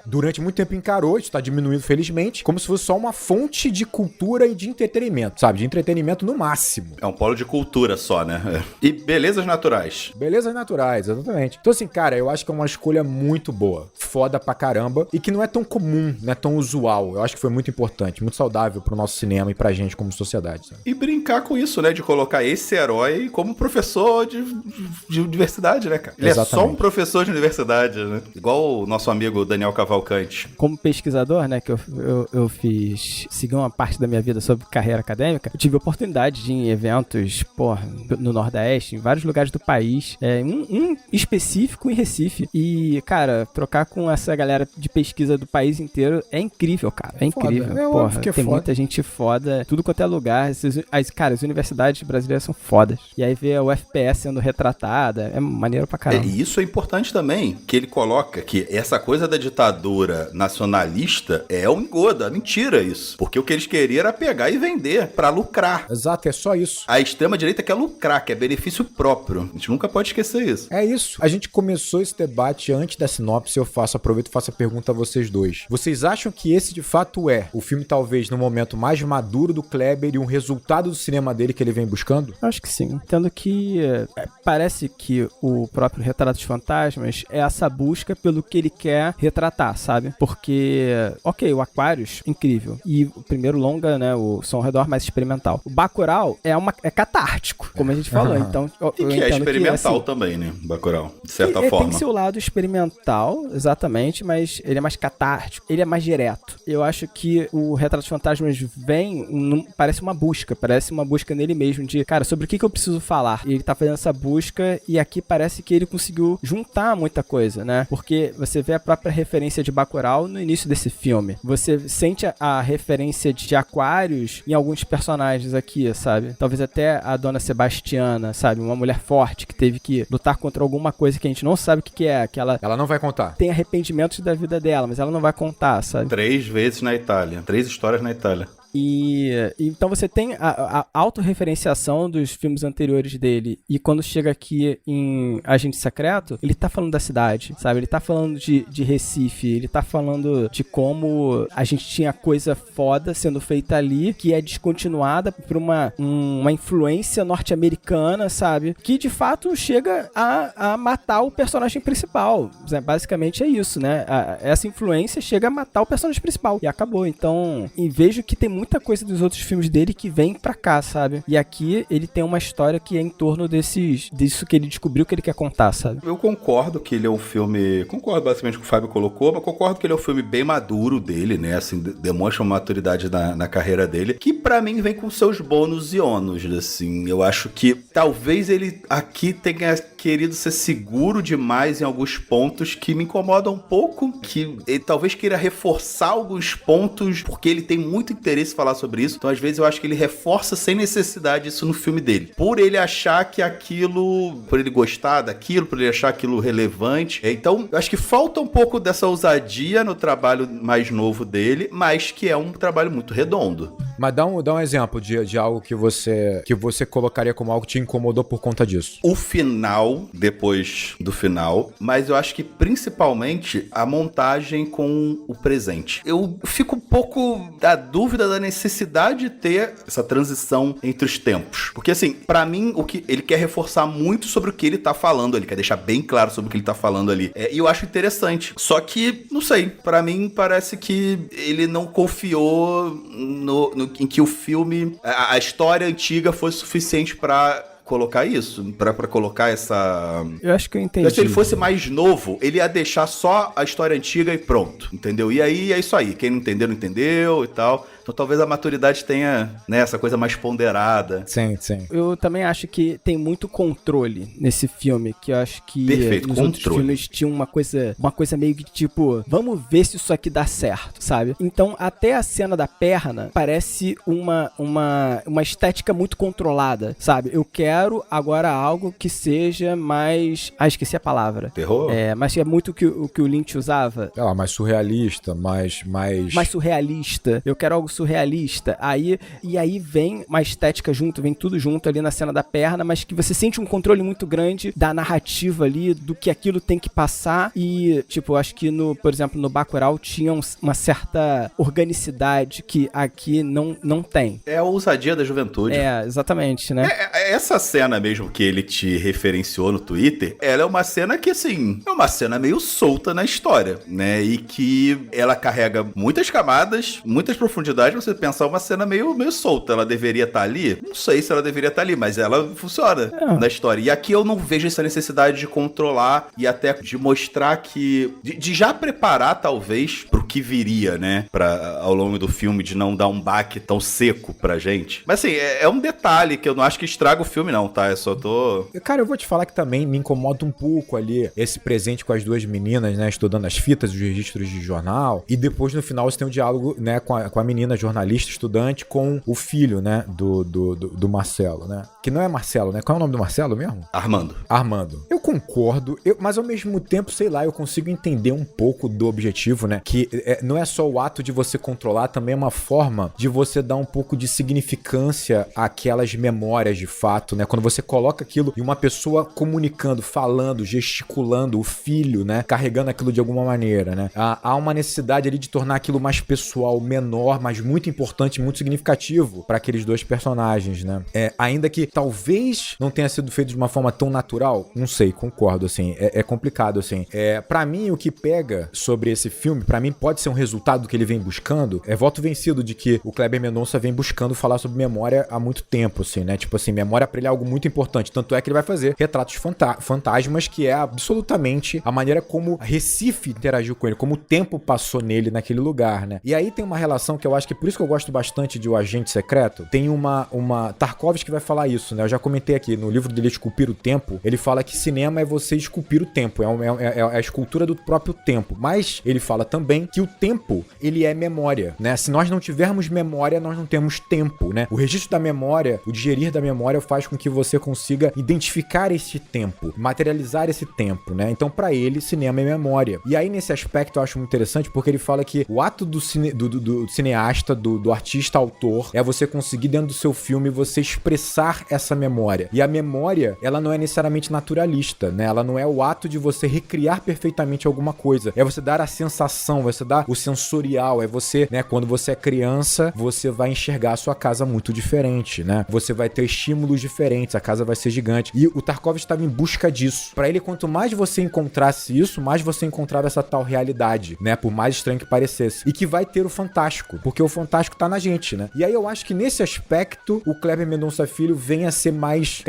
durante muito tempo encarou, isso tá diminuindo felizmente, como se fosse só uma fonte de cultura e de entretenimento, sabe? De entretenimento no máximo. É um polo de cultura só, né? E belezas naturais. Belezas naturais, exatamente. Então assim, cara, eu acho que é uma escolha muito boa, foda pra caramba, e que não é tão comum, não é tão usual. Eu acho que foi muito importante, muito saudável pro nosso cinema e pra gente como sociedade, sabe? E brincar com isso, né? De colocar esse herói como professor de universidade, né, cara? Ele Exatamente. É só um professor de universidade, né? Igual o nosso amigo Daniel Cavalcante. Como pesquisador, né, que eu segui uma parte da minha vida sobre carreira acadêmica, eu tive a oportunidade de ir em eventos, no Nordeste, em vários lugares do país, um específico em Recife. E, cara, trocar com essa galera de pesquisa do país inteiro é incrível, cara. É incrível. Foda. Óbvio que é tem foda. muita gente foda, tudo quanto é lugar. As universidades brasileiras são fodas. E aí ver o FPS sendo retratada é maneiro pra caramba. E isso é importante também, que ele coloca que essa coisa da ditadura nacionalista é um engodo, é mentira isso. Porque o que eles queriam era pegar e vender pra lucrar. Exato, é só isso. A extrema-direita quer lucrar, quer benefício próprio. A gente nunca pode esquecer isso. É isso. A gente começou esse debate antes da sinopse. Aproveito e faço a pergunta a vocês dois. Vocês acham que esse de fato é o filme, talvez, no momento mais maduro do Kleber e um resultado do cinema dele que ele vem buscando? Acho que sim. Entendo que parece que o próprio Retrato dos Fantasmas é essa busca pelo que ele quer retratar, sabe? Porque, ok, o Aquarius, incrível. E o primeiro longa, né, o Som ao Redor, mais experimental. O Bacurau é catártico, como a gente falou. Então, eu E que entendo é experimental assim, também, né, Bacurau? De certa ele forma. tem seu lado experimental, exatamente, mas ele é mais catártico, ele é mais direto. Eu acho que o Retrato dos Fantasmas parece uma busca nele mesmo, de, cara, sobre o que eu preciso falar? E ele tá fazendo essa busca, e aqui parece que ele conseguiu juntar muita coisa, né? Porque você vê a própria referência de Bacurau no início desse filme. Você sente a referência de Aquários em alguns personagens aqui, sabe? Talvez até a Dona Sebastiana, sabe? Uma mulher forte que teve que lutar contra alguma coisa que a gente não sabe o que é, que ela não vai contar. tem arrependimentos da vida dela, mas ela não vai contar, sabe? 3 vezes na Itália. 3 histórias na Itália. E então você tem a autorreferenciação dos filmes anteriores dele, e quando chega aqui em Agente Secreto, ele tá falando da cidade, sabe? Ele tá falando de Recife, ele tá falando de como a gente tinha coisa foda sendo feita ali, que é descontinuada por uma influência norte-americana, sabe? Que de fato chega a matar o personagem principal. Basicamente é isso, né? Essa influência chega a matar o personagem principal. E acabou. Então, e vejo que tem muita coisa dos outros filmes dele que vem pra cá, sabe? E aqui ele tem uma história que é em torno disso que ele descobriu que ele quer contar, sabe? Eu concordo que ele é um filme... Concordo basicamente com o que o Fábio colocou, mas concordo que ele é um filme bem maduro dele, né? Assim, demonstra uma maturidade na carreira dele, que pra mim vem com seus bônus e ônus, assim. Eu acho que talvez ele aqui tenha querido ser seguro demais em alguns pontos que me incomodam um pouco, que ele talvez queira reforçar alguns pontos, porque ele tem muito interesse em falar sobre isso. Então, às vezes, eu acho que ele reforça sem necessidade isso no filme dele. Por ele achar que aquilo... Por ele gostar daquilo, por ele achar aquilo relevante. Então, eu acho que falta um pouco dessa ousadia no trabalho mais novo dele, mas que é um trabalho muito redondo. Mas dá um exemplo de algo que você colocaria como algo que te incomodou por conta disso. O final, depois do final, mas eu acho que principalmente a montagem com o presente. Eu fico um pouco da dúvida da necessidade de ter essa transição entre os tempos. Porque assim, pra mim, o que ele quer reforçar muito sobre o que ele tá falando, ele quer deixar bem claro sobre o que ele tá falando ali. E eu acho interessante. Só que, não sei, pra mim parece que ele não confiou em que o filme, a história antiga fosse suficiente pra colocar isso, pra colocar essa... Eu acho que eu entendi. Se ele fosse mais novo, ele ia deixar só a história antiga e pronto, entendeu? E aí é isso aí, quem não entendeu, não entendeu e tal. Então talvez a maturidade tenha, né, essa coisa mais ponderada. Sim, sim. Eu também acho que tem muito controle nesse filme, que eu acho que Perfeito, nos controle. outros filmes tinha uma coisa meio que tipo, vamos ver se isso aqui dá certo, sabe? Então até a cena da perna parece uma estética muito controlada, sabe? Eu quero agora algo que seja mais... esqueci a palavra. Terror? Mas é muito o que o Lynch usava. Mais surrealista, mais surrealista. Eu quero algo surrealista. E aí vem uma estética junto, vem tudo junto ali na cena da perna, mas que você sente um controle muito grande da narrativa ali, do que aquilo tem que passar. E, tipo, eu acho que por exemplo, no Bacurau tinha uma certa organicidade que aqui não tem. É a ousadia da juventude. Exatamente, né? Essa cena mesmo que ele te referenciou no Twitter, ela é uma cena que, assim, é uma cena meio solta na história, né? E que ela carrega muitas camadas, muitas profundidades, verdade, você pensar uma cena meio solta. Ela deveria estar ali? Não sei se ela deveria estar ali, mas ela funciona na história. E aqui eu não vejo essa necessidade de controlar e até de mostrar que... De já preparar, talvez, pro que viria, né? Ao longo do filme, de não dar um baque tão seco pra gente. Mas assim, é um detalhe que eu não acho que estraga o filme, não, tá? Eu só tô... Cara, eu vou te falar que também me incomoda um pouco ali esse presente com as duas meninas, né? Estudando as fitas, os registros de jornal. E depois, no final, você tem um diálogo, né? Com a menina jornalista, estudante, com o filho, né? Do Marcelo, né? Que não é Marcelo, né? Qual é o nome do Marcelo mesmo? Armando. Eu concordo, mas ao mesmo tempo, sei lá, eu consigo entender um pouco do objetivo, né? Que não é só o ato de você controlar, também é uma forma de você dar um pouco de significância àquelas memórias de fato, né? Quando você coloca aquilo e uma pessoa comunicando, falando, gesticulando, o filho, né? Carregando aquilo de alguma maneira, né? Há uma necessidade ali de tornar aquilo mais pessoal, menor, mas muito importante, muito significativo para aqueles dois personagens, né? Ainda que talvez não tenha sido feito de uma forma tão natural, não sei, concordo, assim, é complicado, assim. Pra mim, o que pega sobre esse filme, pra mim pode ser um resultado do que ele vem buscando, voto vencido de que o Kleber Mendonça vem buscando falar sobre memória há muito tempo, assim, né? Tipo assim, memória pra ele é algo muito importante, tanto é que ele vai fazer Retratos Fantasmas, que é absolutamente a maneira como Recife interagiu com ele, como o tempo passou nele naquele lugar, né? E aí tem uma relação que eu acho que por isso que eu gosto bastante de O Agente Secreto, tem uma Tarkovsky que vai falar isso, né? Eu já comentei aqui, no livro dele Esculpir o Tempo, ele fala que cinema é você esculpir o tempo, é a escultura do próprio tempo, mas ele fala também que o tempo, ele é memória, né? Se nós não tivermos memória, nós não temos tempo, né? O registro da memória, o digerir da memória faz com que você consiga identificar esse tempo, materializar esse tempo, né? Então, pra ele, cinema é memória. E aí, nesse aspecto, eu acho muito interessante, porque ele fala que o ato do cineasta, do artista, autor, é você conseguir, dentro do seu filme, você expressar essa memória. E a memória, ela não é necessariamente naturalista, né? Ela não é o ato de você recriar perfeitamente alguma coisa. É você dar a sensação, você dar o sensorial, é você, né? Quando você é criança, você vai enxergar a sua casa muito diferente, né? Você vai ter estímulos diferentes, a casa vai ser gigante. E o Tarkovsky estava em busca disso. Pra ele, quanto mais você encontrasse isso, mais você encontrava essa tal realidade, né? Por mais estranho que parecesse. E que vai ter o fantástico, porque o fantástico tá na gente, né? E aí eu acho que nesse aspecto, o Kleber Mendonça Filho vem a ser mais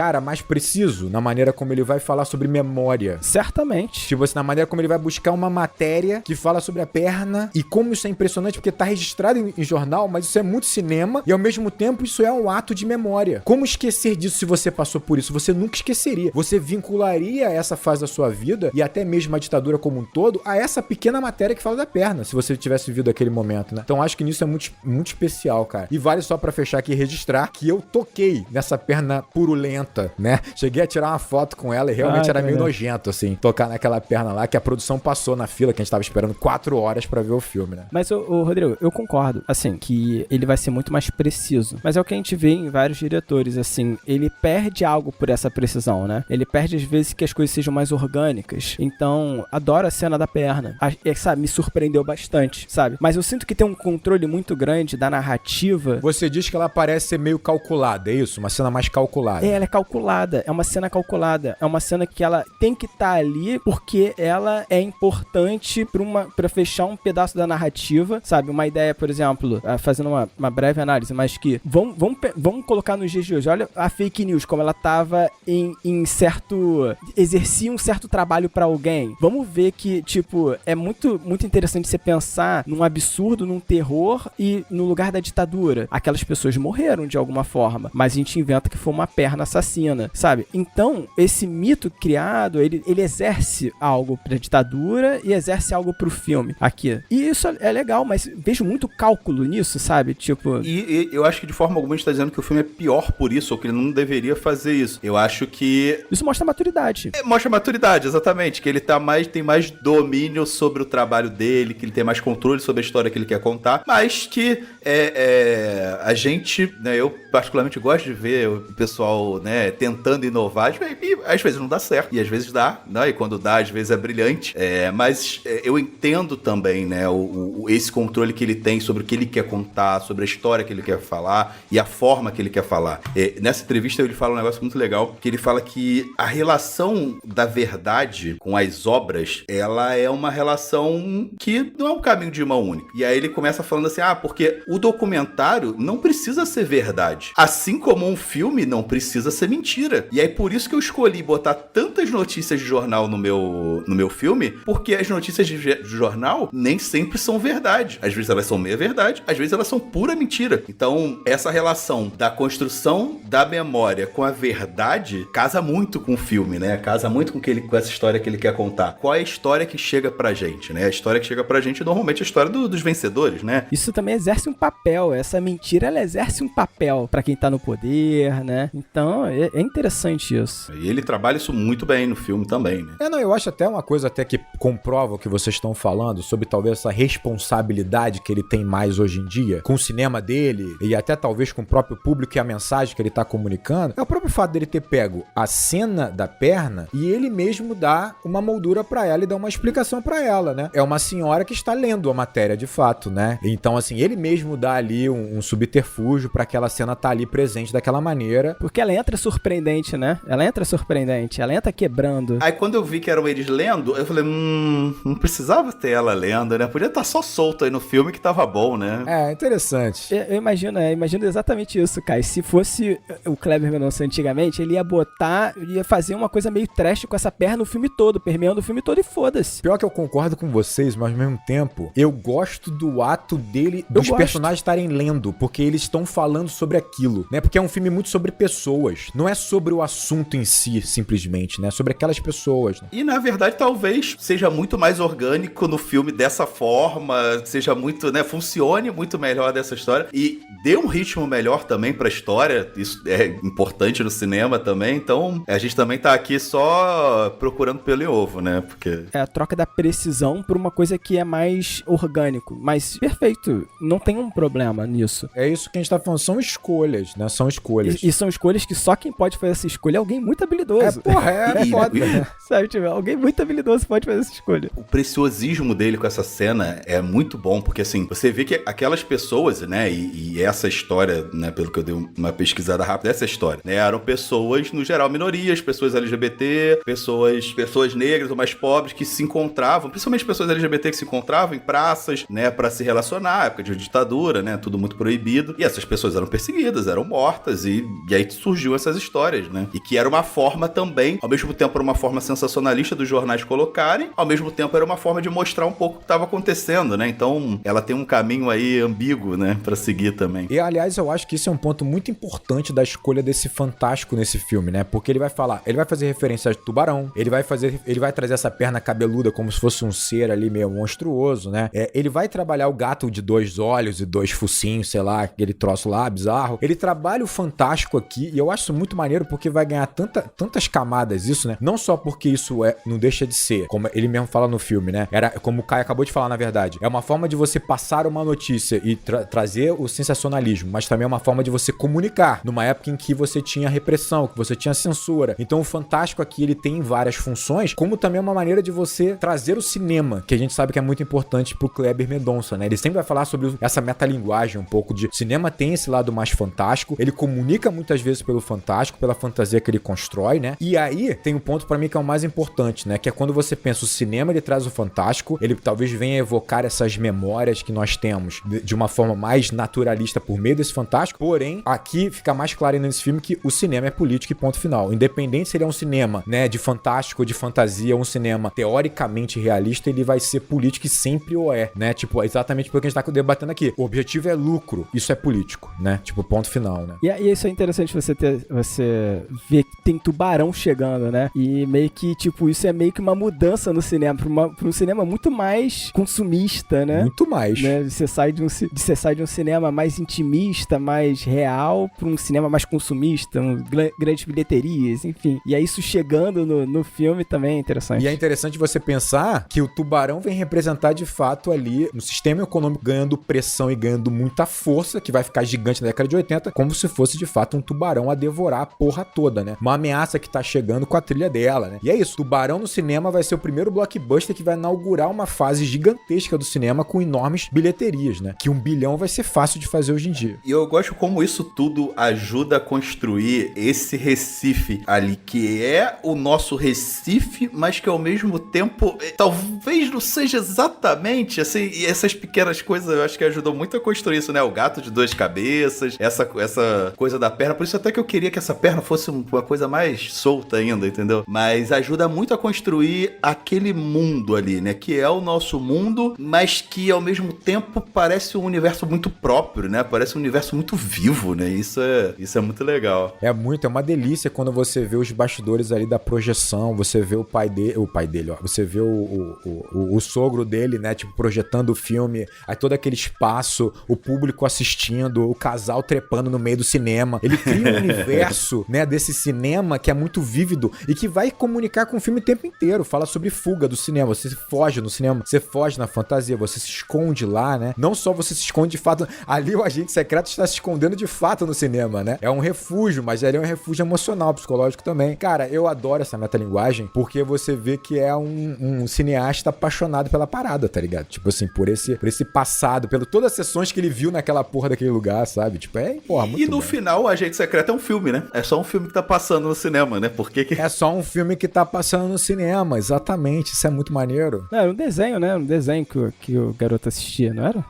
preciso na maneira como ele vai falar sobre memória. Certamente. Tipo assim, na maneira como ele vai buscar uma matéria que fala sobre a perna e como isso é impressionante, porque tá registrado em jornal, mas isso é muito cinema e ao mesmo tempo isso é um ato de memória. Como esquecer disso se você passou por isso? Você nunca esqueceria. Você vincularia essa fase da sua vida e até mesmo a ditadura como um todo a essa pequena matéria que fala da perna, se você tivesse vivido aquele momento, né? Então acho que nisso é muito, muito especial, cara. E vale só pra fechar aqui e registrar que eu toquei nessa perna purulenta, né? Cheguei a tirar uma foto com ela e realmente era meio nojento, assim, tocar naquela perna lá que a produção passou na fila, que a gente tava esperando 4 horas pra ver o filme, né? Mas, Rodrigo, eu concordo, assim, que ele vai ser muito mais preciso. Mas é o que a gente vê em vários diretores, assim, ele perde algo por essa precisão, né? Ele perde, às vezes, que as coisas sejam mais orgânicas. Então, adoro a cena da perna. Sabe, me surpreendeu bastante, sabe? Mas eu sinto que tem um controle muito grande da narrativa. Você diz que ela parece ser meio calculada, é isso? Uma cena mais calculada. Ela é calculada. É uma cena calculada. É uma cena que ela tem que estar ali porque ela é importante pra fechar um pedaço da narrativa, sabe? Uma ideia, por exemplo, fazendo uma breve análise, mas que vamos colocar nos dias de hoje. Olha a fake news, como ela tava exercia um certo trabalho pra alguém. Vamos ver que, tipo, é muito, muito interessante você pensar num absurdo, num terror e no lugar da ditadura. Aquelas pessoas morreram de alguma forma, mas a gente inventa que foi uma perna assassina, sabe? Então, esse mito criado, ele exerce algo pra ditadura e exerce algo pro filme aqui. E isso é legal, mas vejo muito cálculo nisso, sabe? Tipo... E eu acho que de forma alguma a gente tá dizendo que o filme é pior por isso, ou que ele não deveria fazer isso. Eu acho que... Isso mostra maturidade. Mostra maturidade, exatamente. Que ele tem mais domínio sobre o trabalho dele, que ele tem mais controle sobre a história que ele quer contar, mas que a gente, né, eu particularmente gosto de ver o pessoal, né, tentando inovar, e às vezes não dá certo, e às vezes dá, né, e quando dá, às vezes é brilhante, mas eu entendo também, né, esse controle que ele tem sobre o que ele quer contar, sobre a história que ele quer falar e a forma que ele quer falar. Nessa entrevista ele fala um negócio muito legal, que ele fala que a relação da verdade com as obras, ela é uma relação que não é um caminho de mão única. E aí ele começa falando assim, porque o documentário não precisa ser verdade. Assim como um filme não precisa ser mentira. E aí por isso que eu escolhi botar tantas notícias de jornal no meu filme, porque as notícias de jornal nem sempre são verdade. Às vezes elas são meia verdade, às vezes elas são pura mentira. Então, essa relação da construção da memória com a verdade casa muito com o filme, né? Casa muito com essa história que ele quer contar. Qual é a história que chega pra gente, né? A história que chega pra gente normalmente é a história dos vencedores, né? Isso também exerce um papel. Essa mentira, ela exerce um papel pra quem tá no poder, né? Então, é interessante isso. E ele trabalha isso muito bem no filme também, né? Não, eu acho até uma coisa até que comprova o que vocês estão falando sobre talvez essa responsabilidade que ele tem mais hoje em dia com o cinema dele e até talvez com o próprio público e a mensagem que ele tá comunicando. É o próprio fato dele ter pego a cena da perna e ele mesmo dá uma moldura pra ela e dá uma explicação pra ela, né? É uma senhora que está lendo a matéria de fato, né? Então, assim, ele mesmo dá ali um subterfúgio pra aquela cena tá ali presente daquela maneira. Porque ela entra surpreendente, né? Ela entra quebrando. Aí quando eu vi que eram eles lendo, eu falei, não precisava ter ela lendo, né? Podia estar só solto aí no filme que tava bom, né? É, interessante. Eu imagino exatamente isso, Kai. Se fosse o Kleber Mendonça antigamente, ele ia fazer uma coisa meio trash com essa perna o filme todo, permeando o filme todo e foda-se. Pior que eu concordo com vocês, mas ao mesmo tempo, eu gosto do ato dele, dos personagens estarem lendo, porque eles estão falando sobre aquilo, né? Porque é um filme muito sobre pessoas, não é sobre o assunto em si, simplesmente, né? Sobre aquelas pessoas, né? E na verdade, talvez seja muito mais orgânico no filme dessa forma, seja muito, né? Funcione muito melhor dessa história e dê um ritmo melhor também pra história. Isso é importante no cinema também. Então, a gente também tá aqui só procurando pelo em ovo, né? Porque é a troca da precisão por uma coisa que é mais orgânico. Mas, perfeito. Não tem um problema nisso. É isso que a gente tá falando. São escolhas, né? São escolhas. E são escolhas que só quem pode fazer essa escolha é alguém muito habilidoso. É foda. Sabe, tipo, alguém muito habilidoso pode fazer essa escolha. O preciosismo dele com essa cena é muito bom, porque assim, você vê que aquelas pessoas, né, e essa história, né, pelo que eu dei uma pesquisada rápida, essa história, né, eram pessoas, no geral, minorias, pessoas LGBT, pessoas negras ou mais pobres que se encontravam, principalmente pessoas LGBT que se encontravam em praças, né, pra se relacionar, época de ditadura, né, tudo muito proibido, e essas pessoas eram perseguidas, eram mortas, e aí surgiu essas histórias, né, e que era uma forma também, ao mesmo tempo era uma forma sensacionalista dos jornais colocarem, ao mesmo tempo era uma forma de mostrar um pouco o que estava acontecendo, né, então ela tem um caminho aí ambíguo, né, pra seguir também. E aliás, eu acho que isso é um ponto muito importante da escolha desse fantástico nesse filme, né, porque ele vai fazer referência a tubarão, ele vai trazer essa perna cabeluda como se fosse um ser ali meio monstruoso, né, ele vai trabalhar o gato de 2 olhos e 2 focinhos, sei lá, aquele troço lá, bizarro, ele trabalha o fantástico aqui, e eu acho isso muito maneiro porque vai ganhar tantas camadas isso, né, não só porque isso não deixa de ser, como ele mesmo fala no filme, né, era como o Kai acabou de falar, na verdade, é uma forma de você passar uma notícia e trazer o sensacionalismo, mas também é uma forma de você comunicar, numa época em que você tinha repressão, que você tinha censura, então o fantástico aqui, ele tem várias funções, como também é uma maneira de você trazer o cinema, que a gente sabe que é muito importante pro Kleber Mendonça, né, ele sempre vai falar sobre essa metalinguagem, um pouco de cinema tem esse lado mais fantástico, ele comunica muitas vezes pelo fantástico, pela fantasia que ele constrói, né, e aí tem um ponto pra mim que é o mais importante, né, que é quando você pensa o cinema, ele traz o fantástico, ele talvez venha evocar essas memórias que nós temos de uma forma mais naturalista por meio desse fantástico, porém, aqui fica mais claro ainda nesse filme que o cinema é político e ponto final, independente se ele é um cinema, né, de fantástico ou de fantasia, um cinema teoricamente realista, ele vai ser político e sempre o é, né, tipo, exatamente porque a gente tá debatendo aqui, o objetivo é lucro, isso é político, né, tipo, ponto final, né. E isso é interessante você ver que tem tubarão chegando, né, e meio que, tipo, isso é meio que uma mudança no cinema, pra um cinema muito mais consumista, né. Muito mais. Né? Você sai de um cinema mais intimista, mais real, pra um cinema mais consumista, grandes bilheterias, enfim. E aí isso chegando no filme também é interessante. E é interessante você pensar que o tubarão vem representar de fato ali um sistema econômico ganhando pressão e ganhando muita força, que vai ficar gigante na década de 80, como se fosse de fato um tubarão a devorar a porra toda, né? Uma ameaça que tá chegando com a trilha dela, né? E é isso, Tubarão no cinema vai ser o primeiro blockbuster que vai inaugurar uma fase gigantesca do cinema com enormes bilheterias, né? Que 1 bilhão vai ser fácil de fazer hoje em dia. E eu gosto como isso tudo ajuda a construir esse Recife ali, que é o nosso Recife, mas que ao mesmo tempo talvez não seja exatamente assim, e essas pequenas coisas eu acho que ajudou muito a construir isso, né? O gato de 2 cabeças, essa coisa da perna. Por isso até que eu queria que essa perna fosse uma coisa mais solta ainda, entendeu? Mas ajuda muito a construir aquele mundo ali, né? Que é o nosso mundo, mas que ao mesmo tempo parece um universo muito próprio, né? Parece um universo muito vivo, né? Isso é muito legal. É uma delícia quando você vê os bastidores ali da projeção, você vê o pai dele, ó, você vê o sogro dele, né, tipo, projetando o filme, aí todo aquele espaço, o público assistindo, o casal trepando no meio do cinema, ele cria um universo, né, desse cinema que é muito vívido e que vai comunicar com o filme o tempo inteiro, fala sobre fuga do cinema, você foge no cinema, você foge na fantasia, você se esconde lá, né, não só você se esconde de fato, ali o agente secreto está se escondendo de fato no cinema, né, é um refúgio, mas ele é um refúgio emocional, psicológico também. Cara, eu adoro essa metalinguagem porque você vê que é um cineasta apaixonado pela parada, tá ligado? Tipo assim, por esse passado, por todas as sessões que ele viu naquela porra daquele lugar, sabe? Tipo, porra, muito E no bom. final, o Agente Secreto é um filme, né? É só um filme que tá passando no cinema, né? Porque É só um filme que tá passando no cinema, exatamente. Isso é muito maneiro. Não, era um desenho, né? Um desenho que o garoto assistia, não era?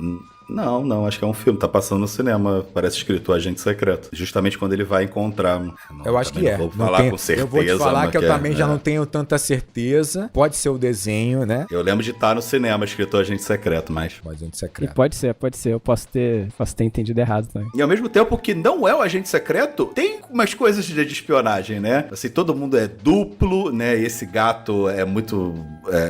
Não, acho que é um filme, tá passando no cinema, parece escrito Agente Secreto. Justamente quando ele vai encontrar. Eu acho que é. Vou falar com certeza. Eu vou te falar que eu também já é. não tenho tanta certeza. Pode ser o desenho, né? Eu lembro de estar no cinema escrito Agente Secreto, mas. Agente E secreto. pode ser. Eu posso ter entendido errado também. E ao mesmo tempo que não é o Agente Secreto, tem umas coisas de espionagem, né? Assim, todo mundo é duplo, né? E esse gato é muito.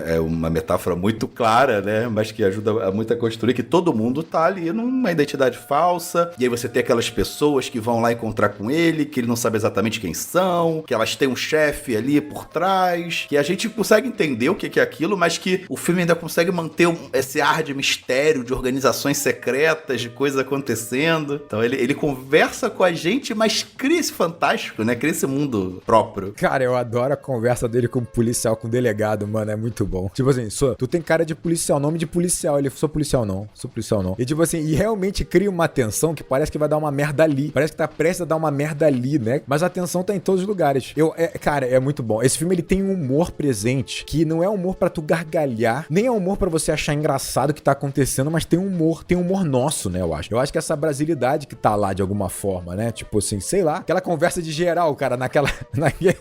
É uma metáfora muito clara, né? Mas que ajuda muito a construir que todo mundo tá ali numa identidade falsa. E aí você tem aquelas pessoas que vão lá encontrar com ele, que ele não sabe exatamente quem são, que elas têm um chefe ali por trás, que a gente consegue entender o que é aquilo, mas que o filme ainda consegue manter esse ar de mistério, de organizações secretas, de coisas acontecendo. Então ele conversa com a gente, mas cria esse fantástico, né? Cria esse mundo próprio. Cara, eu adoro a conversa dele com o policial, com o delegado, mano, é muito bom. Tipo assim, tu tem cara de policial, nome de policial, ele, sou policial não. E tipo assim, e realmente cria uma tensão que parece que vai dar uma merda ali, parece que tá prestes a dar uma merda ali, né? Mas a tensão tá em todos os lugares. Cara, é muito bom. Esse filme, ele tem um humor presente, que não é humor pra tu gargalhar, nem é humor pra você achar engraçado o que tá acontecendo, mas tem humor nosso, né, eu acho. Eu acho que essa brasilidade que tá lá, de alguma forma, né? Tipo assim, sei lá, aquela conversa de geral, cara,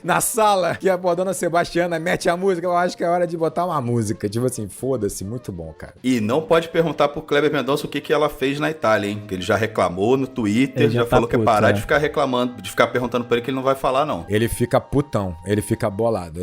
na sala, que a dona Sebastiana mete a música, eu acho que é hora de botar uma música. Tipo assim, foda-se, muito bom, cara. E não pode perguntar pro Kleber Mendonça o que ela fez na Itália, hein? Que ele já reclamou no Twitter, Ele já tá falou que ia puto, parar né? de ficar reclamando, de ficar perguntando pra ele que ele não vai falar, não. Ele fica putão, ele fica bolado.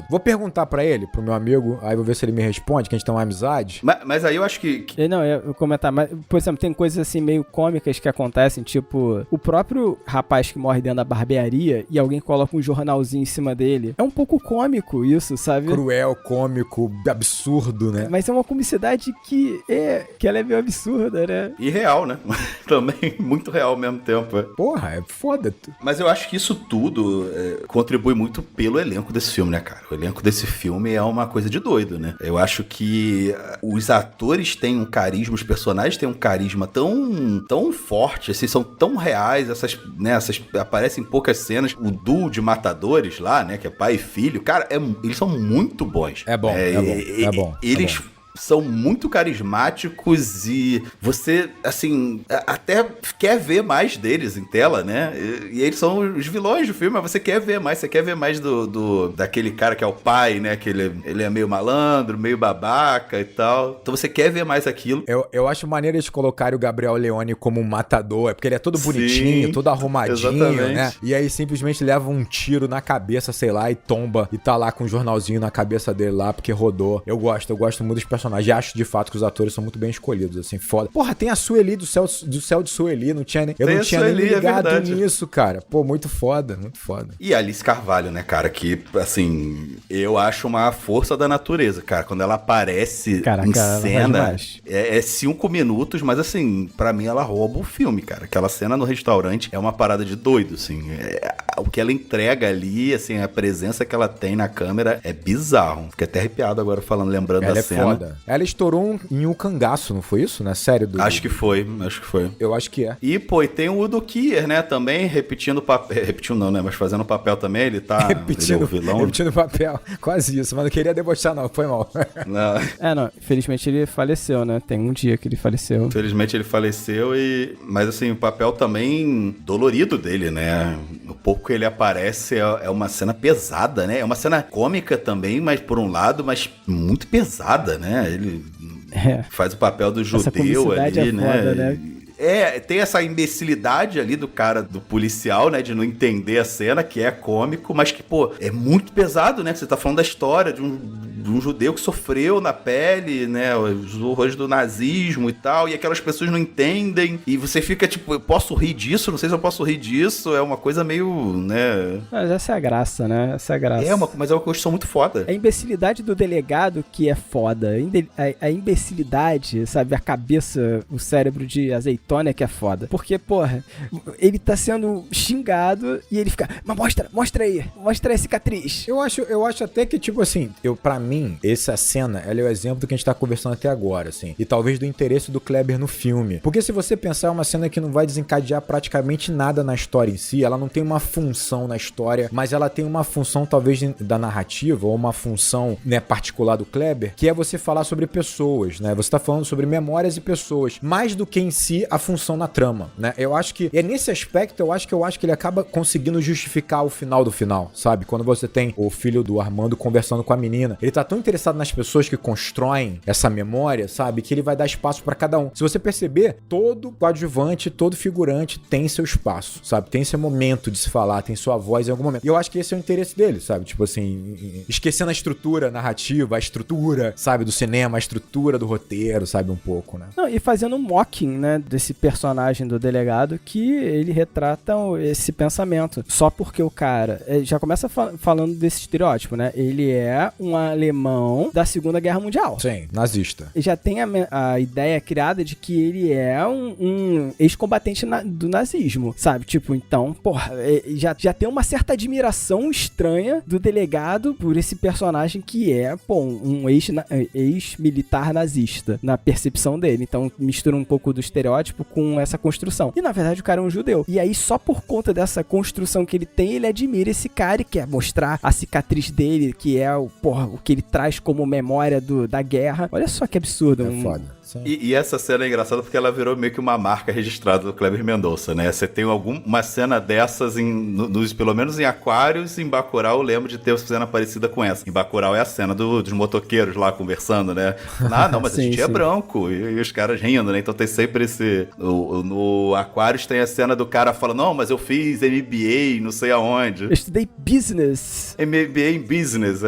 Vou perguntar pra ele, pro meu amigo, aí vou ver se ele me responde, que a gente tem uma amizade. Mas aí eu acho que Não, eu vou comentar, mas, por exemplo, tem coisas assim meio cômicas que acontecem, tipo, o próprio rapaz que morre dentro da barbearia e alguém coloca um jornalzinho em cima dele. É um pouco cômico isso, sabe? Cruel, cômico, absurdo, né? Mas é uma comicidade que ela é meio absurda, né? E real, né? Também muito real ao mesmo tempo. Porra, é foda. Mas eu acho que isso tudo contribui muito pelo elenco desse filme, né, cara? O elenco desse filme é uma coisa de doido, né? Eu acho que os atores têm um carisma, os personagens têm um carisma tão forte, assim, são tão reais, essas aparecem em poucas cenas. O duo de matadores lá, né, que é pai e filho, cara, eles são muito bons. É bom. Eles são muito carismáticos e você, assim, até quer ver mais deles em tela, né? E eles são os vilões do filme, mas você quer ver mais daquele cara que é o pai, né? Que ele é meio malandro, meio babaca e tal. Então você quer ver mais aquilo. Eu acho maneiro eles colocarem o Gabriel Leone como um matador, é porque ele é todo bonitinho, todo arrumadinho, exatamente, né? E aí simplesmente leva um tiro na cabeça, sei lá, e tomba, e tá lá com um jornalzinho na cabeça dele lá, porque rodou. Eu gosto muito dos personagens. Acho de fato que os atores são muito bem escolhidos, assim, foda. Porra, tem a Sueli do céu de Sueli, eu não tinha nem ligado nisso, cara. Pô, muito foda. E a Alice Carvalho, né, cara, que, assim, eu acho uma força da natureza, cara. Quando ela aparece em cena, é 5 minutos, mas, assim, pra mim ela rouba o filme, cara. Aquela cena no restaurante é uma parada de doido, assim. O que ela entrega ali, assim, a presença que ela tem na câmera é bizarro. Fiquei até arrepiado agora lembrando ela da cena. ela? Ela estourou em um cangaço, não foi isso? Na série do... Acho que foi. Eu acho que é. E, pô, e tem o Udo Kier, né, também repetindo o papel. Repetindo não, né, mas fazendo o papel também, ele tá... Repetindo, ele é o vilão. repetindo o papel. Quase isso, mas não queria debochar não, foi mal. Não. Não, infelizmente ele faleceu, né? Tem um dia que ele faleceu. Infelizmente ele faleceu mas assim, o papel também dolorido dele, né? O pouco que ele aparece é uma cena pesada, né? É uma cena cômica também, mas por um lado, mas muito pesada, né? Ele faz o papel do judeu ali, né? Foda, né? Tem essa imbecilidade ali do cara, do policial, né, de não entender a cena, que é cômico, mas que, pô, é muito pesado, né, que você tá falando da história de um judeu que sofreu na pele, né, os horrores do nazismo e tal, e aquelas pessoas não entendem, e você fica tipo, eu posso rir disso? Não sei se eu posso rir disso, é uma coisa meio, né... Mas essa é a graça, né, essa é a graça. Mas é uma construção muito foda. A imbecilidade do delegado que é foda, a imbecilidade, sabe, a cabeça, o cérebro de azeitona que é foda. Porque, porra, ele tá sendo xingado e ele fica, mas mostra aí a cicatriz. Eu acho até que, tipo assim, pra mim, essa cena, ela é o exemplo do que a gente tá conversando até agora, assim. E talvez do interesse do Kleber no filme. Porque se você pensar, é uma cena que não vai desencadear praticamente nada na história em si, ela não tem uma função na história, mas ela tem uma função, talvez, da narrativa, ou uma função, né, particular do Kleber, que é você falar sobre pessoas, né? Você tá falando sobre memórias e pessoas, mais do que em si a função na trama, né? Eu acho que, nesse aspecto, eu acho que ele acaba conseguindo justificar o final do final, sabe? Quando você tem o filho do Armando conversando com a menina, ele tá tão interessado nas pessoas que constroem essa memória, sabe? Que ele vai dar espaço pra cada um. Se você perceber, todo coadjuvante, todo figurante tem seu espaço, sabe? Tem seu momento de se falar, tem sua voz em algum momento. E eu acho que esse é o interesse dele, sabe? Tipo assim, esquecendo a estrutura narrativa, a estrutura, sabe? Do cinema, a estrutura do roteiro, sabe? Um pouco, né? Não, e fazendo um mocking, né? Desse personagem do delegado que ele retrata esse pensamento. Só porque o cara já começa falando desse estereótipo, né? Ele é um alemão da Segunda Guerra Mundial. Sim, nazista. E já tem a ideia criada de que ele é um ex-combatente do nazismo, sabe? Tipo, então, porra, já tem uma certa admiração estranha do delegado por esse personagem que é, pô, um ex-militar nazista, na percepção dele. Então, mistura um pouco do estereótipo com essa construção. E, na verdade, o cara é um judeu. E aí, só por conta dessa construção que ele tem, ele admira esse cara e quer mostrar a cicatriz dele, que é o que ele traz como memória da guerra. Olha só que absurdo. É foda. E essa cena é engraçada porque ela virou meio que uma marca registrada do Kleber Mendonça, né? Você tem uma cena dessas, pelo menos em Aquários, em Bacurau eu lembro de ter uma cena parecida com essa. Em Bacurau é a cena dos motoqueiros lá conversando, né? Não, mas sim, a gente é branco. E os caras rindo, né? Então tem sempre esse... No Aquários tem a cena do cara falando, não, mas eu fiz MBA não sei aonde. Eu estudei business. MBA em business,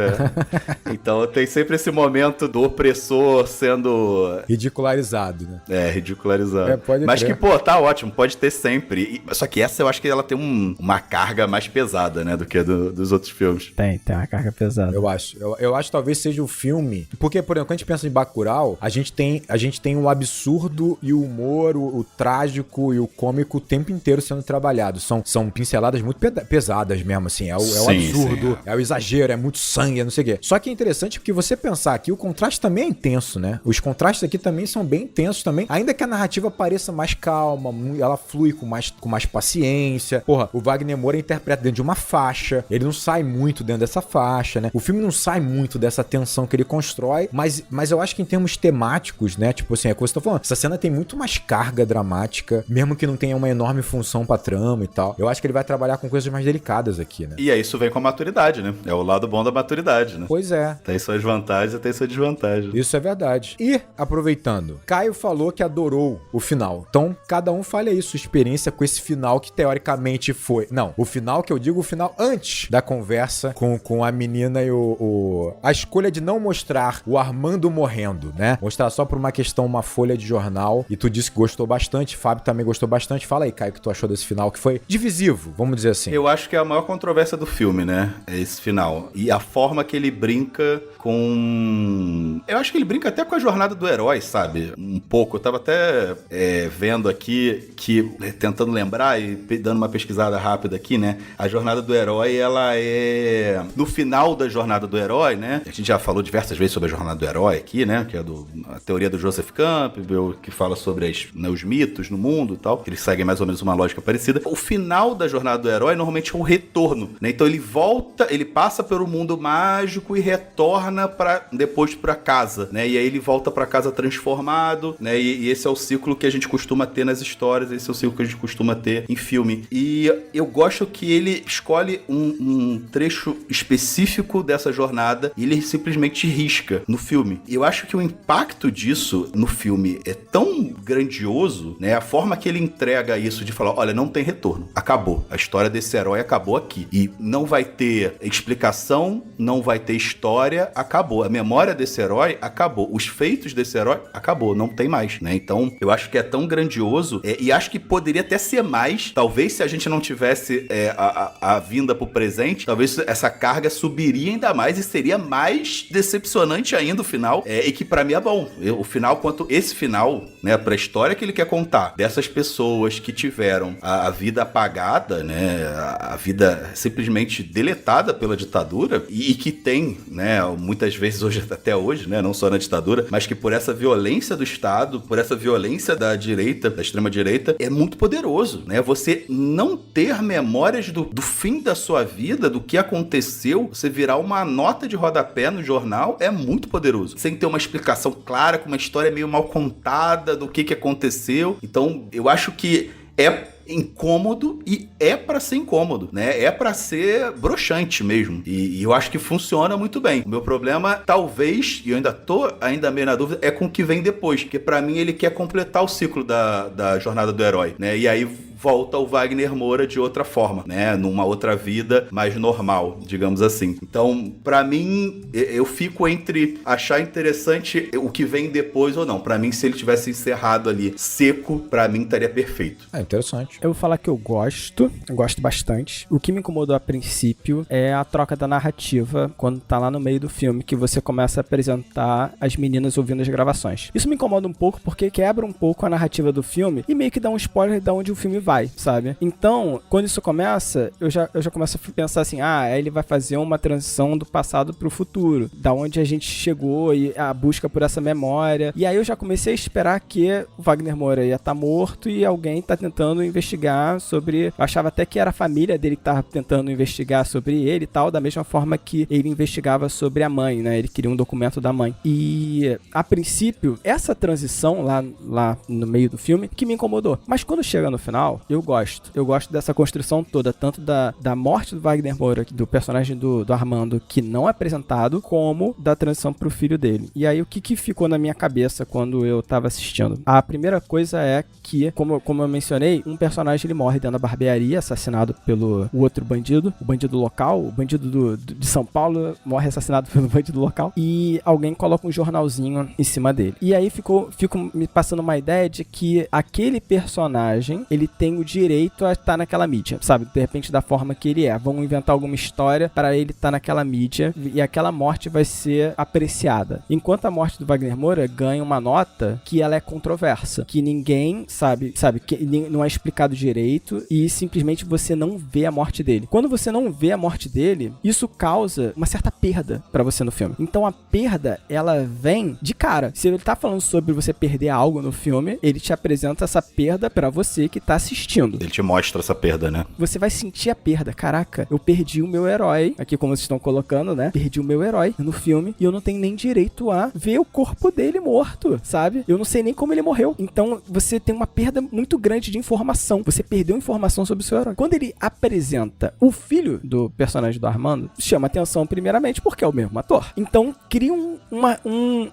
Então tem sempre esse momento do opressor sendo... ridicularizado, né? Ridicularizado. Pode mas crer. que, pô, tá ótimo, pode ter sempre. Só que essa eu acho que ela tem uma carga mais pesada, né, do que dos outros filmes. Tem uma carga pesada. Eu acho. Eu acho que talvez seja o filme... Porque, por exemplo, quando a gente pensa em Bacurau, a gente tem o absurdo e o humor, o trágico e o cômico o tempo inteiro sendo trabalhado. São pinceladas muito pesadas mesmo, assim. É o absurdo, é o exagero, é muito sangue, não sei o quê. Só que é interessante porque você pensar aqui, o contraste também é intenso, né? Os contrastes aqui também são bem intensos também. Ainda que a narrativa pareça mais calma, ela flui com mais paciência. Porra, o Wagner Moura interpreta dentro de uma faixa. Ele não sai muito dentro dessa faixa, né? O filme não sai muito dessa tensão que ele constrói, mas eu acho que em termos temáticos, né? Tipo assim, é o que você tá falando. Essa cena tem muito mais carga dramática, mesmo que não tenha uma enorme função pra trama e tal. Eu acho que ele vai trabalhar com coisas mais delicadas aqui, né? E aí isso vem com a maturidade, né? É o lado bom da maturidade, né? Pois é. Tem suas vantagens e tem suas desvantagens. Isso é verdade. E, aproveitando, Caio falou que adorou o final. Então, cada um fale aí sua experiência com esse final que teoricamente foi... Não, o final que eu digo, o final antes da conversa com a menina e a escolha de não mostrar o Armando morrendo, né? Mostrar só por uma questão, uma folha de jornal. E tu disse que gostou bastante, Fábio também gostou bastante. Fala aí, Caio, o que tu achou desse final, que foi divisivo, vamos dizer assim. Eu acho que é a maior controvérsia do filme, né? É esse final. E a forma que ele brinca brinca com... Eu acho que ele brinca até com a jornada do herói, sabe? Um pouco. Eu tava até vendo aqui, tentando lembrar e dando uma pesquisada rápida aqui, né? A jornada do herói, ela é... No final da jornada do herói, né? A gente já falou diversas vezes sobre a jornada do herói aqui, né? Que é a teoria do Joseph Campbell, que fala sobre os mitos no mundo e tal. Eles seguem mais ou menos uma lógica parecida. O final da jornada do herói, normalmente é o retorno, né? Então ele volta, ele passa pelo mundo mágico e retorna depois pra casa, né? E aí ele volta pra casa transformado, né? E esse é o ciclo que a gente costuma ter nas histórias, esse é o ciclo que a gente costuma ter em filme. E eu gosto que ele escolhe um trecho específico dessa jornada e ele simplesmente risca no filme. E eu acho que o impacto disso no filme é tão grandioso, né? A forma que ele entrega isso de falar, olha, não tem retorno, acabou. A história desse herói acabou aqui. E não vai ter explicação, não vai ter história, acabou. A memória desse herói acabou. Os feitos desse herói acabou, não tem mais, né? Então, eu acho que é tão grandioso e acho que poderia até ser mais. Talvez se a gente não tivesse a vinda pro presente, talvez essa carga subiria ainda mais e seria mais decepcionante ainda o final. E que pra mim é bom. O final, quanto esse final, né, pra história que ele quer contar dessas pessoas que tiveram a vida apagada, né, a vida simplesmente deletada pela ditadura e que tem, né, muitas vezes hoje, até hoje, né, não só na ditadura, mas que por essa violência do Estado, por essa violência da direita, da extrema-direita, é muito poderoso, né? Você não ter memórias do fim da sua vida, do que aconteceu, você virar uma nota de rodapé no jornal, é muito poderoso. Sem ter uma explicação clara, com uma história meio mal contada do que aconteceu. Então, eu acho que é incômodo e é pra ser incômodo, né? É pra ser broxante mesmo. E eu acho que funciona muito bem. O meu problema, talvez, e eu ainda tô meio na dúvida, é com o que vem depois. Porque pra mim ele quer completar o ciclo da jornada do herói, né? E aí volta o Wagner Moura de outra forma, né? Numa outra vida mais normal, digamos assim. Então, pra mim, eu fico entre achar interessante o que vem depois ou não. Pra mim, se ele tivesse encerrado ali seco, pra mim estaria perfeito. Interessante. Eu vou falar que eu gosto bastante. O que me incomodou a princípio é a troca da narrativa quando tá lá no meio do filme, que você começa a apresentar as meninas ouvindo as gravações. Isso me incomoda um pouco porque quebra um pouco a narrativa do filme e meio que dá um spoiler de onde o filme vai, sabe? Então, quando isso começa, eu já começo a pensar assim, ele vai fazer uma transição do passado pro futuro, da onde a gente chegou e a busca por essa memória. E aí eu já comecei a esperar que o Wagner Moura ia estar morto e alguém tá tentando investigar sobre... Eu achava até que era a família dele que tava tentando investigar sobre ele e tal, da mesma forma que ele investigava sobre a mãe, né? Ele queria um documento da mãe. E, a princípio, essa transição lá no meio do filme que me incomodou. Mas quando chega no final, eu gosto. Eu gosto dessa construção toda, tanto da morte do Wagner Moura, do personagem do Armando, que não é apresentado, como da transição pro filho dele. E aí, o que ficou na minha cabeça quando eu tava assistindo? A primeira coisa é que, como eu mencionei, um personagem ele morre dentro da barbearia, assassinado pelo outro bandido, o bandido local, o bandido de São Paulo morre assassinado pelo bandido local, e alguém coloca um jornalzinho em cima dele. E aí fico me passando uma ideia de que aquele personagem, ele tem o direito a estar naquela mídia, sabe? De repente, da forma que ele é. Vão inventar alguma história para ele estar naquela mídia e aquela morte vai ser apreciada. Enquanto a morte do Wagner Moura ganha uma nota que ela é controversa, que ninguém sabe, que não é explicado direito e simplesmente você não vê a morte dele. Quando você não vê a morte dele, isso causa uma certa perda pra você no filme. Então a perda, ela vem de cara. Se ele tá falando sobre você perder algo no filme, ele te apresenta essa perda pra você que tá assistindo. Ele te mostra essa perda, né? Você vai sentir a perda. Caraca, eu perdi o meu herói. Aqui como vocês estão colocando, né? Perdi o meu herói no filme e eu não tenho nem direito a ver o corpo dele morto, sabe? Eu não sei nem como ele morreu. Então você tem uma perda muito grande de informação. Você perdeu informação sobre o seu herói. Quando ele apresenta o filho do personagem do Armando, chama atenção primeiramente porque é o mesmo ator. Então cria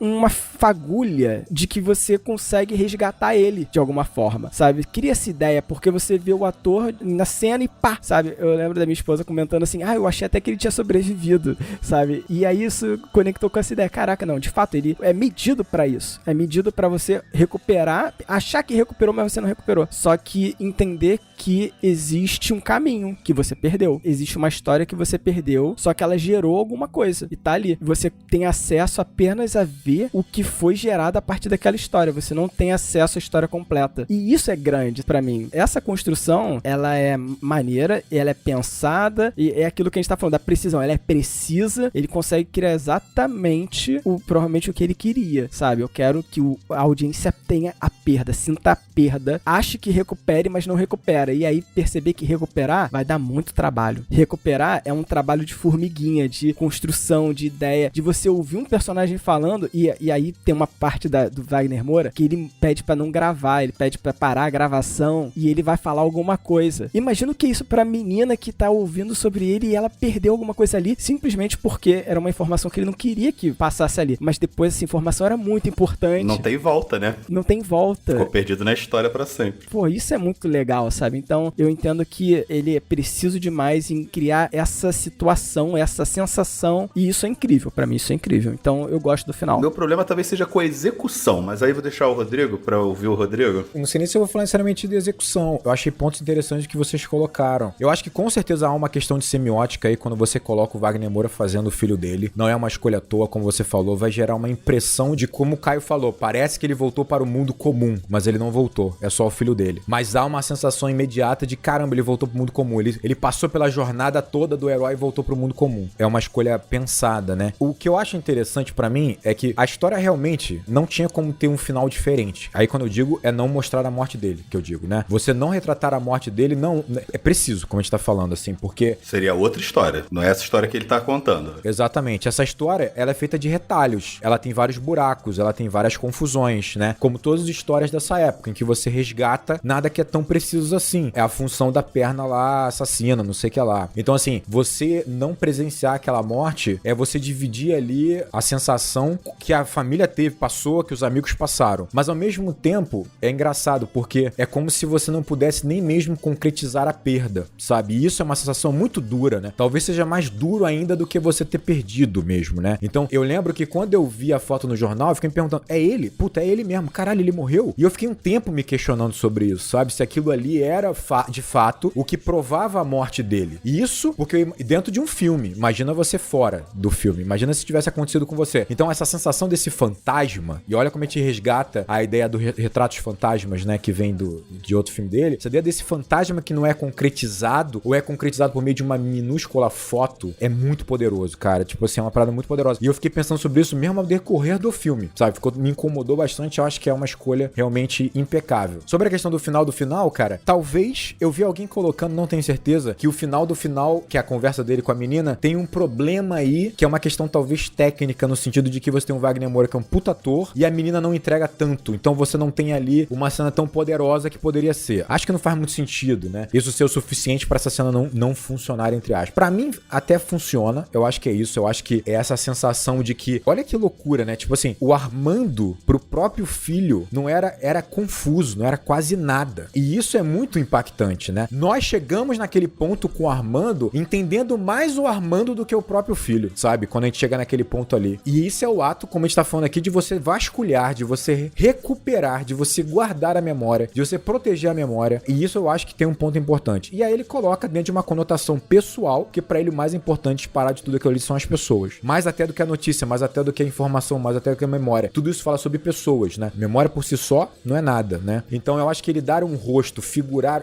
uma fagulha de que você consegue resgatar ele de alguma forma, sabe? Cria essa ideia porque você vê o ator na cena e pá, sabe? Eu lembro da minha esposa comentando assim, eu achei até que ele tinha sobrevivido, sabe? E aí isso conectou com essa ideia, caraca, não, de fato, ele é medido pra isso, é medido pra você recuperar, achar que recuperou, mas você não recuperou, só que entender que existe um caminho que você perdeu, existe uma história que você perdeu, só que ela gerou alguma coisa, e tá ali, você tem acesso apenas a ver o que foi gerado a partir daquela história, você não tem acesso à história completa, e isso é grande pra mim. Essa construção, ela é maneira, ela é pensada, e é aquilo que a gente tá falando, da precisão, ela é precisa, ele consegue criar exatamente provavelmente o que ele queria, sabe? Eu quero que a audiência tenha a perda, sinta a perda, ache que recupere, mas não recupera, e aí perceber que recuperar vai dar muito trabalho. Recuperar é um trabalho de formiguinha, de construção, de ideia, de você ouvir um personagem falando, e aí tem uma parte do Wagner Moura que ele pede pra não gravar, ele pede pra parar a gravação, e ele vai falar alguma coisa. Imagina o que é isso pra menina que tá ouvindo sobre ele e ela perdeu alguma coisa ali, simplesmente porque era uma informação que ele não queria que passasse ali, mas depois essa informação era muito importante. Não tem volta, né? Não tem volta. Ficou perdido na história pra sempre. Pô, isso é muito legal, sabe? Então, eu entendo que ele é preciso demais em criar essa situação, essa sensação, e isso é incrível, pra mim isso é incrível. Então, eu gosto do final. Meu problema talvez seja com a execução, mas aí vou deixar o Rodrigo pra ouvir o Rodrigo. Não sei nem se eu vou falar necessariamente de execução. Eu achei pontos interessantes que vocês colocaram. Eu acho que com certeza há uma questão de semiótica aí quando você coloca o Wagner Moura fazendo o filho dele. Não é uma escolha à toa, como você falou, vai gerar uma impressão de como o Caio falou. Parece que ele voltou para o mundo comum, mas ele não voltou. É só o filho dele. Mas há uma sensação imediata de caramba, ele voltou pro mundo comum. Ele passou pela jornada toda do herói e voltou pro mundo comum. É uma escolha pensada, né? O que eu acho interessante pra mim é que a história realmente não tinha como ter um final diferente. Aí quando eu digo, é não mostrar a morte dele, que eu digo, né? Você não retratar a morte dele, não... É preciso, como a gente tá falando, assim, porque... Seria outra história, não é essa história que ele tá contando. Exatamente. Essa história, ela é feita de retalhos. Ela tem vários buracos, ela tem várias confusões, né? Como todas as histórias dessa época, em que você resgata nada que é tão preciso assim. É a função da perna lá assassina, não sei o que lá. Então, assim, você não presenciar aquela morte é você dividir ali a sensação que a família teve, passou, que os amigos passaram. Mas, ao mesmo tempo, é engraçado, porque é como se você não pudesse nem mesmo concretizar a perda, sabe? E isso é uma sensação muito dura, né? Talvez seja mais duro ainda do que você ter perdido mesmo, né? Então, eu lembro que quando eu vi a foto no jornal, eu fiquei me perguntando, é ele? Puta, é ele mesmo. Caralho, ele morreu? E eu fiquei um tempo me questionando sobre isso, sabe? Se aquilo ali era, de fato, o que provava a morte dele. E isso, porque dentro de um filme, imagina você fora do filme, imagina se tivesse acontecido com você. Então, essa sensação desse fantasma, e olha como a gente resgata a ideia do Retratos Fantasmas, né, que vem de outro filme dele, essa ideia desse fantasma que não é concretizado, ou é concretizado por meio de uma minúscula foto, é muito poderoso, cara. Tipo assim, é uma parada muito poderosa. E eu fiquei pensando sobre isso mesmo ao decorrer do filme, sabe? Me incomodou bastante, eu acho que é uma escolha realmente impecável. Sobre a questão do final, cara, talvez eu vi alguém colocando, não tenho certeza, que o final do final, que é a conversa dele com a menina, tem um problema aí, que é uma questão talvez técnica, no sentido de que você tem um Wagner Moura que é um puta ator, e a menina não entrega tanto, então você não tem ali uma cena tão poderosa que poderia ser. Acho que não faz muito sentido, né? Isso ser o suficiente pra essa cena não funcionar, entre aspas. Pra mim, até funciona, eu acho que é isso, eu acho que é essa sensação de que, olha que loucura, né? Tipo assim, o Armando, pro próprio filho, não era confuso, não era quase nada. E isso é muito impactante, né? Nós chegamos naquele ponto com o Armando, entendendo mais o Armando do que o próprio filho, sabe? Quando a gente chega naquele ponto ali. E isso é o ato, como a gente tá falando aqui, de você vasculhar, de você recuperar, de você guardar a memória, de você proteger a memória. E isso eu acho que tem um ponto importante. E aí ele coloca dentro de uma conotação pessoal, que pra ele o mais importante parar de tudo aquilo ali são as pessoas. Mais até do que a notícia, mais até do que a informação, mais até do que a memória. Tudo isso fala sobre pessoas, né? Memória por si só não é nada, né? Então eu acho que ele dar um rosto,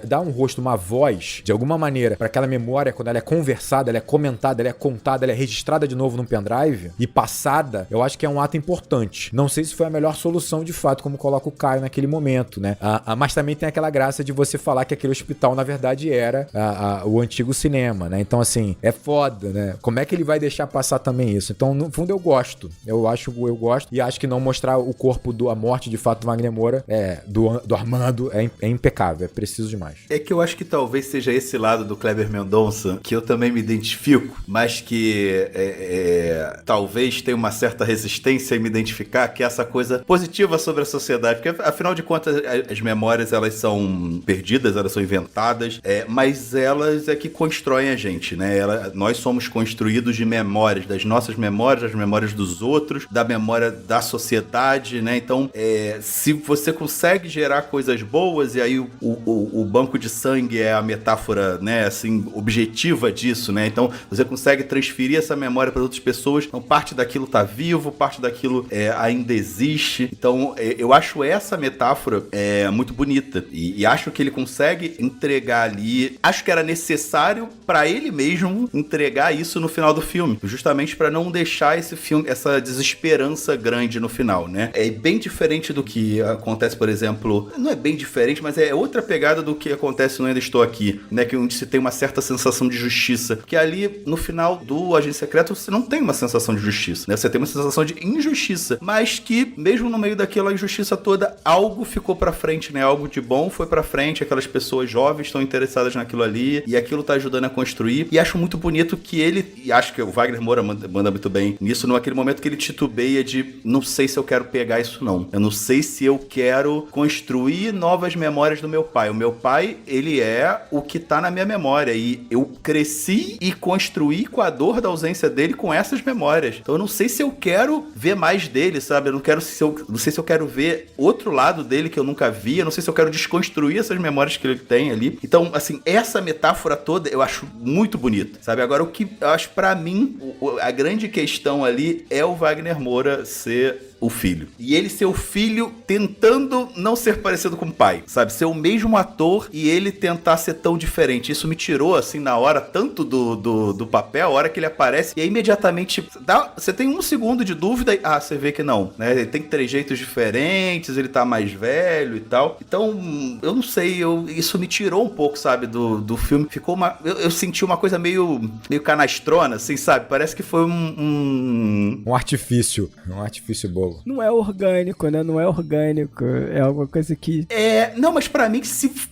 dar um rosto, uma voz, de alguma maneira, para aquela memória, quando ela é conversada, ela é comentada, ela é contada, ela é registrada de novo num pendrive e passada, eu acho que é um ato importante. Não sei se foi a melhor solução, de fato, como coloca o Caio naquele momento, né? Mas também tem aquela graça de você falar que aquele hospital, na verdade, era o antigo cinema, né? Então, assim, é foda, né? Como é que ele vai deixar passar também isso? Então, no fundo, eu gosto. Eu gosto e acho que não mostrar o corpo a morte, de fato, do Wagner Moura, do Armando, é impecável, é preciso demais. É que eu acho que talvez seja esse lado do Kleber Mendonça, que eu também me identifico, mas que talvez tenha uma certa resistência em me identificar, que é essa coisa positiva sobre a sociedade, porque afinal de contas as memórias elas são são perdidas, elas são inventadas, mas elas é que constroem a gente, né? Nós somos construídos de memórias, das nossas memórias, das memórias dos outros, da memória da sociedade, né? Então, se você consegue gerar coisas boas, e aí o banco de sangue é a metáfora, né, assim, objetiva disso, né? Então, você consegue transferir essa memória para outras pessoas, então parte daquilo tá vivo, parte daquilo ainda existe. Então, eu acho essa metáfora muito bonita, e acho que ele consegue entregar ali, acho que era necessário para ele mesmo entregar isso no final do filme, justamente para não deixar esse filme, essa desesperança grande no final, né? É bem diferente do que acontece, por exemplo, não é bem diferente, mas é outra pegada do que acontece no Ainda Estou Aqui, né? Que onde se tem uma certa sensação de justiça, que ali no final do Agente Secreto você não tem uma sensação de justiça, né? Você tem uma sensação de injustiça, mas que mesmo no meio daquela injustiça toda, algo ficou pra frente, né? Algo de bom foi pra frente, aquelas pessoas jovens estão interessadas naquilo ali, e aquilo tá ajudando a construir, e acho muito bonito que ele, e acho que o Wagner Moura manda muito bem nisso, naquele momento que ele titubeia de, não sei se eu quero pegar isso não, eu não sei se eu quero construir novas memórias do meu pai. O meu pai, ele é o que tá na minha memória, e eu cresci e construí com a dor da ausência dele com essas memórias. Então eu não sei se eu quero ver mais dele, sabe? Eu não sei se eu quero ver outro lado dele que eu nunca vi, eu não sei se eu quero desconstruir essas memórias que ele tem ali. Então, assim, essa metáfora toda eu acho muito bonita, sabe? Agora, o que eu acho pra mim, a grande questão ali é o Wagner Moura ser o filho. E ele ser o filho tentando não ser parecido com o pai, sabe? Ser o mesmo ator e ele tentar ser tão diferente. Isso me tirou, assim, na hora, tanto do papel, a hora que ele aparece, e aí imediatamente você tem um segundo de dúvida e, você vê que não, né? Ele tem trejeitos diferentes, ele tá mais velho e tal. Então, eu não sei, isso me tirou um pouco, sabe, do filme. Ficou eu senti uma coisa meio canastrona, assim, sabe? Parece que foi um artifício bom. Não é orgânico, né? Não é orgânico. É alguma coisa que... Não, mas pra mim,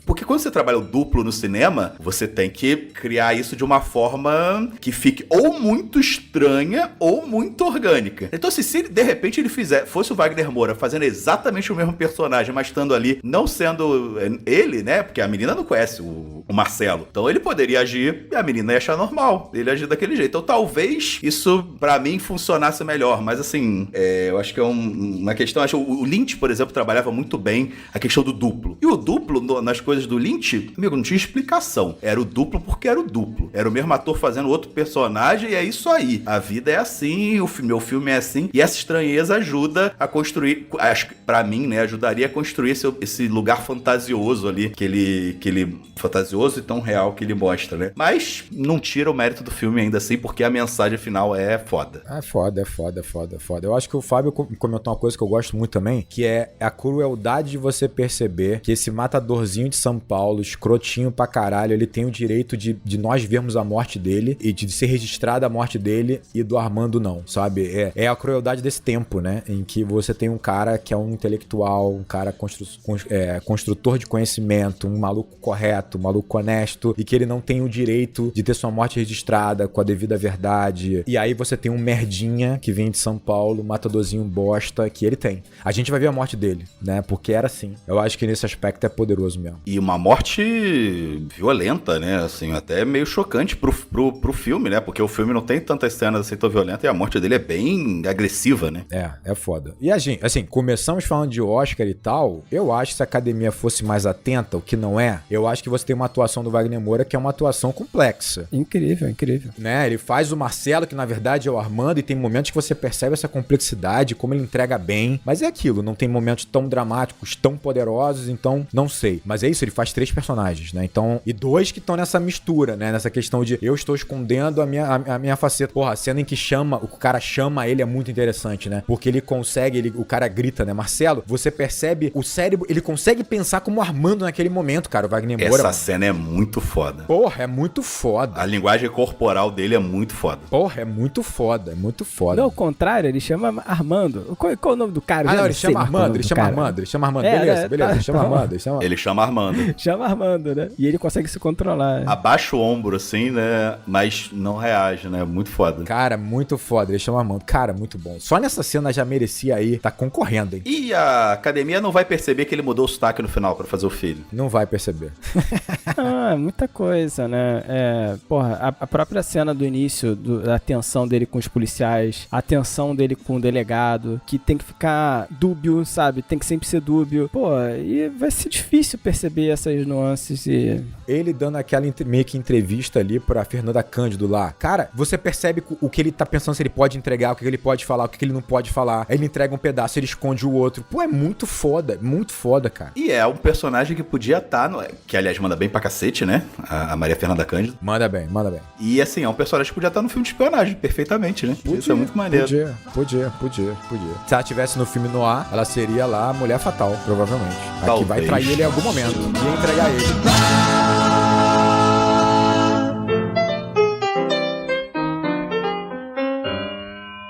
porque quando você trabalha o duplo no cinema, você tem que criar isso de uma forma que fique ou muito estranha ou muito orgânica. Então, se de repente ele fosse o Wagner Moura fazendo exatamente o mesmo personagem, mas estando ali, não sendo ele, né? Porque a menina não conhece o Marcelo. Então ele poderia agir e a menina ia achar normal ele agir daquele jeito. Então talvez isso, pra mim, funcionasse melhor. Mas assim, eu acho que é uma questão... Acho o Lynch, por exemplo, trabalhava muito bem a questão do duplo. E o duplo, nas coisas do Lynch, amigo, não tinha explicação. Era o duplo porque era o duplo. Era o mesmo ator fazendo outro personagem e é isso aí. A vida é assim, meu filme é assim. E essa estranheza ajuda a construir... Acho que, pra mim, né, ajudaria a construir esse lugar fantasioso ali, que ele fantasioso e tão real que ele mostra, né? Mas não tira o mérito do filme ainda assim, porque a mensagem final é foda. É foda. Eu acho que o Fábio comentou uma coisa que eu gosto muito também, que é a crueldade de você perceber que esse matadorzinho de São Paulo, escrotinho pra caralho, ele tem o direito de nós vermos a morte dele e de ser registrada a morte dele e do Armando não, sabe? É a crueldade desse tempo, né? Em que você tem um cara que é um intelectual, um cara construtor de conhecimento, um maluco correto, um maluco honesto, e que ele não tem o direito de ter sua morte registrada com a devida verdade. E aí você tem um merdinha que vem de São Paulo, matadorzinho bosta, que ele tem. A gente vai ver a morte dele, né? Porque era assim. Eu acho que nesse aspecto é poderoso mesmo. E uma morte violenta, né? Assim, até meio chocante pro filme, né? Porque o filme não tem tantas cenas assim tão violentas e a morte dele é bem agressiva, né? É foda. E a gente, assim, começamos falando de Oscar e tal, eu acho que se a academia fosse mais atenta, o que não é, eu acho que você tem uma atuação do Wagner Moura que é uma atuação complexa. Incrível. Né? Ele faz o Marcelo, que na verdade é o Armando, e tem momentos que você percebe essa complexidade, como ele entrega bem, mas é aquilo, não tem momentos tão dramáticos, tão poderosos, então não sei. Mas é isso, ele faz 3 personagens, né? Então, e 2 que estão nessa mistura, né? Nessa questão de eu estou escondendo a minha faceta. Porra, a cena em que o cara chama ele é muito interessante, né? Porque ele consegue, o cara grita, né? Marcelo, você percebe o cérebro, ele consegue pensar como Armando naquele momento, cara, o Wagner Moura. Essa cena é muito foda. Porra, é muito foda. A linguagem corporal dele é muito foda. Porra, é muito foda, é muito foda. Não, ao contrário, ele chama Armando. Qual é o nome do cara? Ele chama Armando. Beleza, ele chama Armando. Ele chama Armando. Chama Armando, né? E ele consegue se controlar. Abaixa o ombro, assim, né? Mas não reage, né? Muito foda. Cara, muito foda. Ele chama Armando. Cara, muito bom. Só nessa cena já merecia aí. Tá concorrendo, hein? E a academia não vai perceber que ele mudou o sotaque no final pra fazer o filho. Não vai perceber. Muita coisa, né? Porra, a própria cena do início, da tensão dele com os policiais, a tensão dele com o delegado, que tem que ficar dúbio, sabe? Tem que sempre ser dúbio. Pô, e vai ser difícil perceber essas nuances e... Ele dando aquela meio que entrevista ali pra Fernanda Cândido lá. Cara, você percebe o que ele tá pensando, se ele pode entregar, o que ele pode falar, o que ele não pode falar. Aí ele entrega um pedaço, ele esconde o outro. Pô, é muito foda, cara. E é um personagem que podia estar, que aliás manda bem pra cacete, né? A Maria Fernanda Cândido. Manda bem. E assim, é um personagem que podia estar no filme de espionagem, perfeitamente, né? Isso é muito maneiro. Podia. Se ela tivesse no filme Noir, ela seria lá a Mulher Fatal, provavelmente. A que vai trair ele em algum momento. E entregar ele.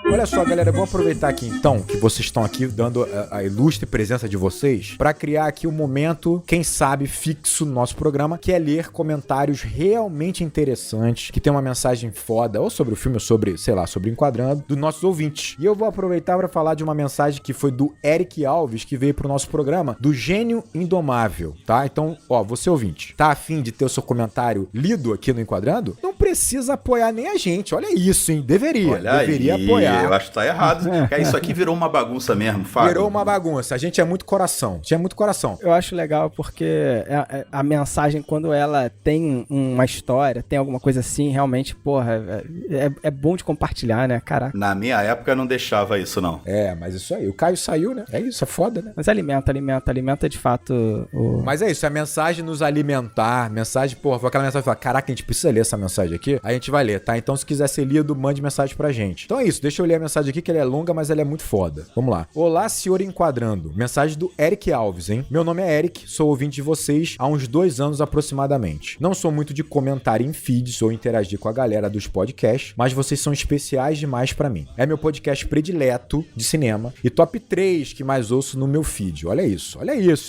Olha só, galera, vou aproveitar aqui então que vocês estão aqui dando a ilustre presença de vocês para criar aqui um momento, quem sabe, fixo no nosso programa, que é ler comentários realmente interessantes, que tem uma mensagem foda, ou sobre o filme, ou sobre, sei lá, sobre Enquadrando, dos nossos ouvintes. E eu vou aproveitar para falar de uma mensagem que foi do Eric Alves, que veio pro nosso programa, do Gênio Indomável, tá? Então, ó, você ouvinte, tá afim de ter o seu comentário lido aqui no Enquadrando? Não precisa apoiar nem a gente, olha isso, hein? Deveria apoiar. Eu acho que tá errado. Isso aqui virou uma bagunça mesmo, Fábio. Virou uma bagunça. A gente é muito coração. Eu acho legal porque a mensagem, quando ela tem uma história, tem alguma coisa assim, realmente, porra, é bom de compartilhar, né? Caraca. Na minha época não deixava isso, não. Mas isso aí. O Caio saiu, né? É isso, é foda, né? Mas alimenta de fato o... Mas é isso, a mensagem nos alimentar, mensagem, porra, foi aquela mensagem que fala, caraca, a gente precisa ler essa mensagem aqui, a gente vai ler, tá? Então se quiser ser lido, mande mensagem pra gente. Então é isso, deixa eu ler a mensagem aqui, que ela é longa, mas ela é muito foda. Vamos lá. Olá, senhor Enquadrando. Mensagem do Eric Alves, hein? Meu nome é Eric, sou ouvinte de vocês há uns 2 anos aproximadamente. Não sou muito de comentar em feeds ou interagir com a galera dos podcasts, mas vocês são especiais demais pra mim. É meu podcast predileto de cinema e top 3 que mais ouço no meu feed. Olha isso,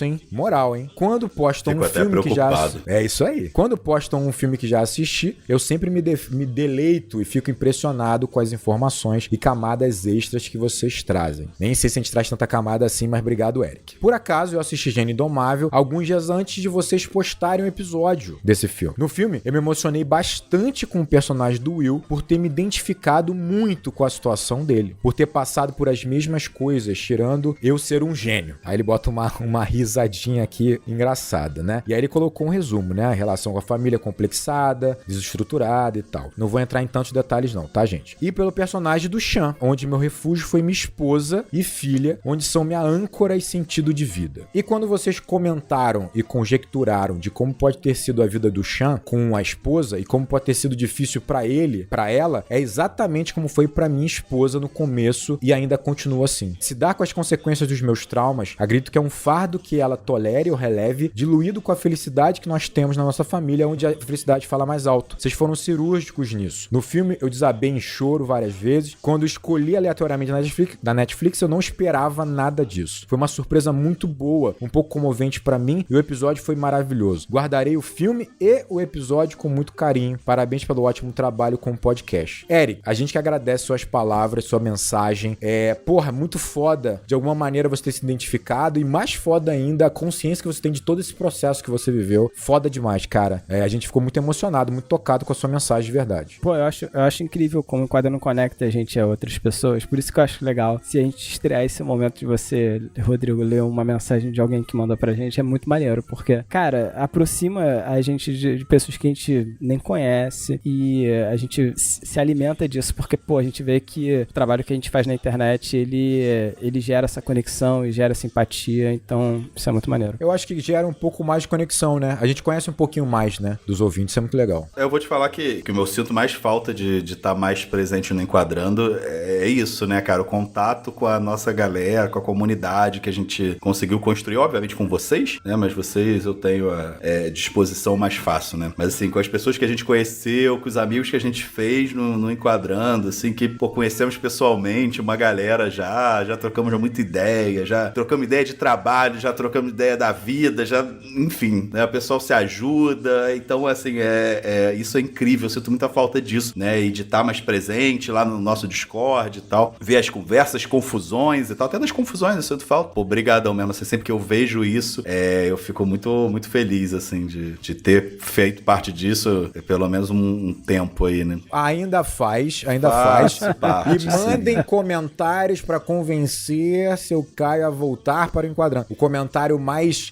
hein? Moral, hein? Quando postam um filme que já... É isso aí. Quando postam um filme que já assisti, eu sempre me deleito e fico impressionado com as informações e camadas extras que vocês trazem. Nem sei se a gente traz tanta camada assim, mas obrigado, Eric. Por acaso, eu assisti Gênio Indomável alguns dias antes de vocês postarem um episódio desse filme. No filme, eu me emocionei bastante com o personagem do Will por ter me identificado muito com a situação dele, por ter passado por as mesmas coisas, tirando eu ser um gênio. Aí ele bota uma risadinha aqui engraçada, né? E aí ele colocou um resumo, né? A relação com a família complexada, desestruturada e tal. Não vou entrar em tantos detalhes não, tá, gente? E pelo personagem do Sean, onde meu refúgio foi minha esposa e filha, onde são minha âncora e sentido de vida. E quando vocês comentaram e conjecturaram de como pode ter sido a vida do Sean com a esposa e como pode ter sido difícil pra ele, pra ela, é exatamente como foi pra minha esposa no começo e ainda continua assim. Se dar com as consequências dos meus traumas, acredito que é um fardo que ela tolere ou releve, diluído com a felicidade que nós temos na nossa família, onde a felicidade fala mais alto. Vocês foram cirúrgicos nisso. No filme, eu desabei em choro várias vezes. Quando escolhi aleatoriamente da Netflix, eu não esperava nada disso. Foi uma surpresa muito boa, um pouco comovente pra mim, e o episódio foi maravilhoso. Guardarei o filme e o episódio com muito carinho. Parabéns pelo ótimo trabalho com o podcast. Eric, a gente que agradece suas palavras, sua mensagem. Muito foda, de alguma maneira, você ter se identificado, e mais foda ainda a consciência que você tem de todo esse processo que você viveu. Foda demais, cara. A gente ficou muito emocionado, muito tocado com a sua mensagem de verdade. Pô, eu acho incrível como o Enquadrando conecta a gente a outras pessoas. Por isso que eu acho legal. Se a gente estrear esse momento de você, Rodrigo, ler uma mensagem de alguém que mandou pra gente, é muito maneiro. Porque, cara, aproxima a gente de pessoas que a gente nem conhece e a gente se alimenta disso. Porque, pô, a gente vê que o trabalho que a gente faz na internet, ele gera essa conexão e gera simpatia. Então, isso é muito maneiro. Eu acho que gera um pouco mais de conexão, né? A gente conhece um pouquinho mais, né, dos ouvintes. Isso é muito legal. Eu vou te falar falar que o meu sinto mais falta de estar mais presente no Enquadrando é isso, né, cara? O contato com a nossa galera, com a comunidade que a gente conseguiu construir, obviamente com vocês, né? Mas vocês eu tenho a disposição mais fácil, né? Mas assim, com as pessoas que a gente conheceu, com os amigos que a gente fez no Enquadrando, assim, que, pô, conhecemos pessoalmente uma galera já trocamos muita ideia, já trocamos ideia de trabalho, já trocamos ideia da vida, já, enfim, né? O pessoal se ajuda, então, assim, isso é incrível, eu sinto muita falta disso, né? E de estar mais presente lá no nosso Discord e tal, ver as conversas, confusões e tal, até das confusões eu sinto falta. Pô, brigadão mesmo, assim, sempre que eu vejo isso, eu fico muito, muito feliz, assim, de ter feito parte disso, pelo menos um tempo aí, né? Ainda faz. Parte, e mandem comentários pra convencer seu Caio a voltar para o Enquadrando. O comentário mais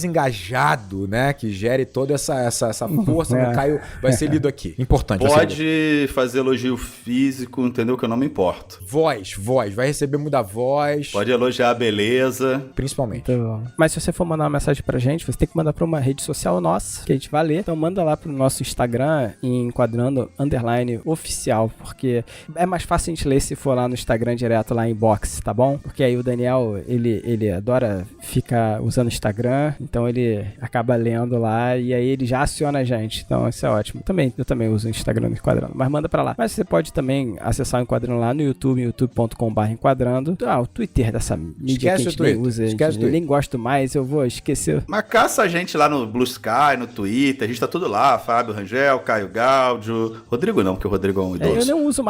engajado, né, que gere toda essa força no Caio vai ser lido aqui. Importante. Pode fazer elogio físico, entendeu? Que eu não me importo. Voz. Vai receber muita voz. Pode elogiar a beleza. Principalmente. Então, mas se você for mandar uma mensagem pra gente, você tem que mandar pra uma rede social nossa, que a gente vai ler. Então manda lá pro nosso Instagram, em Enquadrando_oficial, porque é mais fácil a gente ler se for lá no Instagram direto, lá em box, tá bom? Porque aí o Daniel, ele adora ficar usando o Instagram, então ele acaba lendo lá e aí ele já aciona a gente. Então isso é ótimo. Eu também uso o Instagram no Enquadrando, mas manda pra lá. Mas você pode também acessar o Enquadrando lá no YouTube, youtube.com/enquadrando. O Twitter dessa mídia que a gente nem usa, eu nem gosto mais, eu vou esquecer. Mas caça a gente lá no Blue Sky, no Twitter, a gente tá tudo lá, Fábio Rangel, Caio Gáudio, Rodrigo não, porque o Rodrigo é um idoso. Eu não uso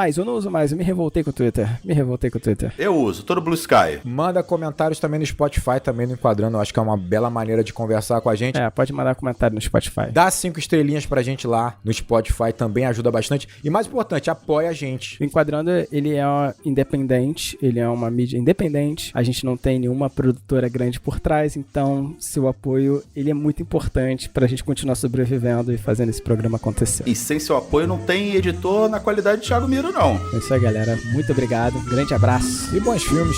mais, eu me revoltei com o Twitter. Eu uso, todo Blue Sky. Manda comentários também no Spotify, também no Enquadrando, eu acho que é uma bela maneira de conversar com a gente. Pode mandar comentário no Spotify. Dá 5 estrelinhas pra gente lá no Spotify, também ajuda bastante. E mais importante, apoia a gente. O Enquadrando, ele é independente, ele é uma mídia independente, a gente não tem nenhuma produtora grande por trás, então seu apoio, ele é muito importante pra gente continuar sobrevivendo e fazendo esse programa acontecer. E sem seu apoio não tem editor na qualidade de Thiago Miro, não. É isso aí, galera. Muito obrigado, um grande abraço e bons filmes.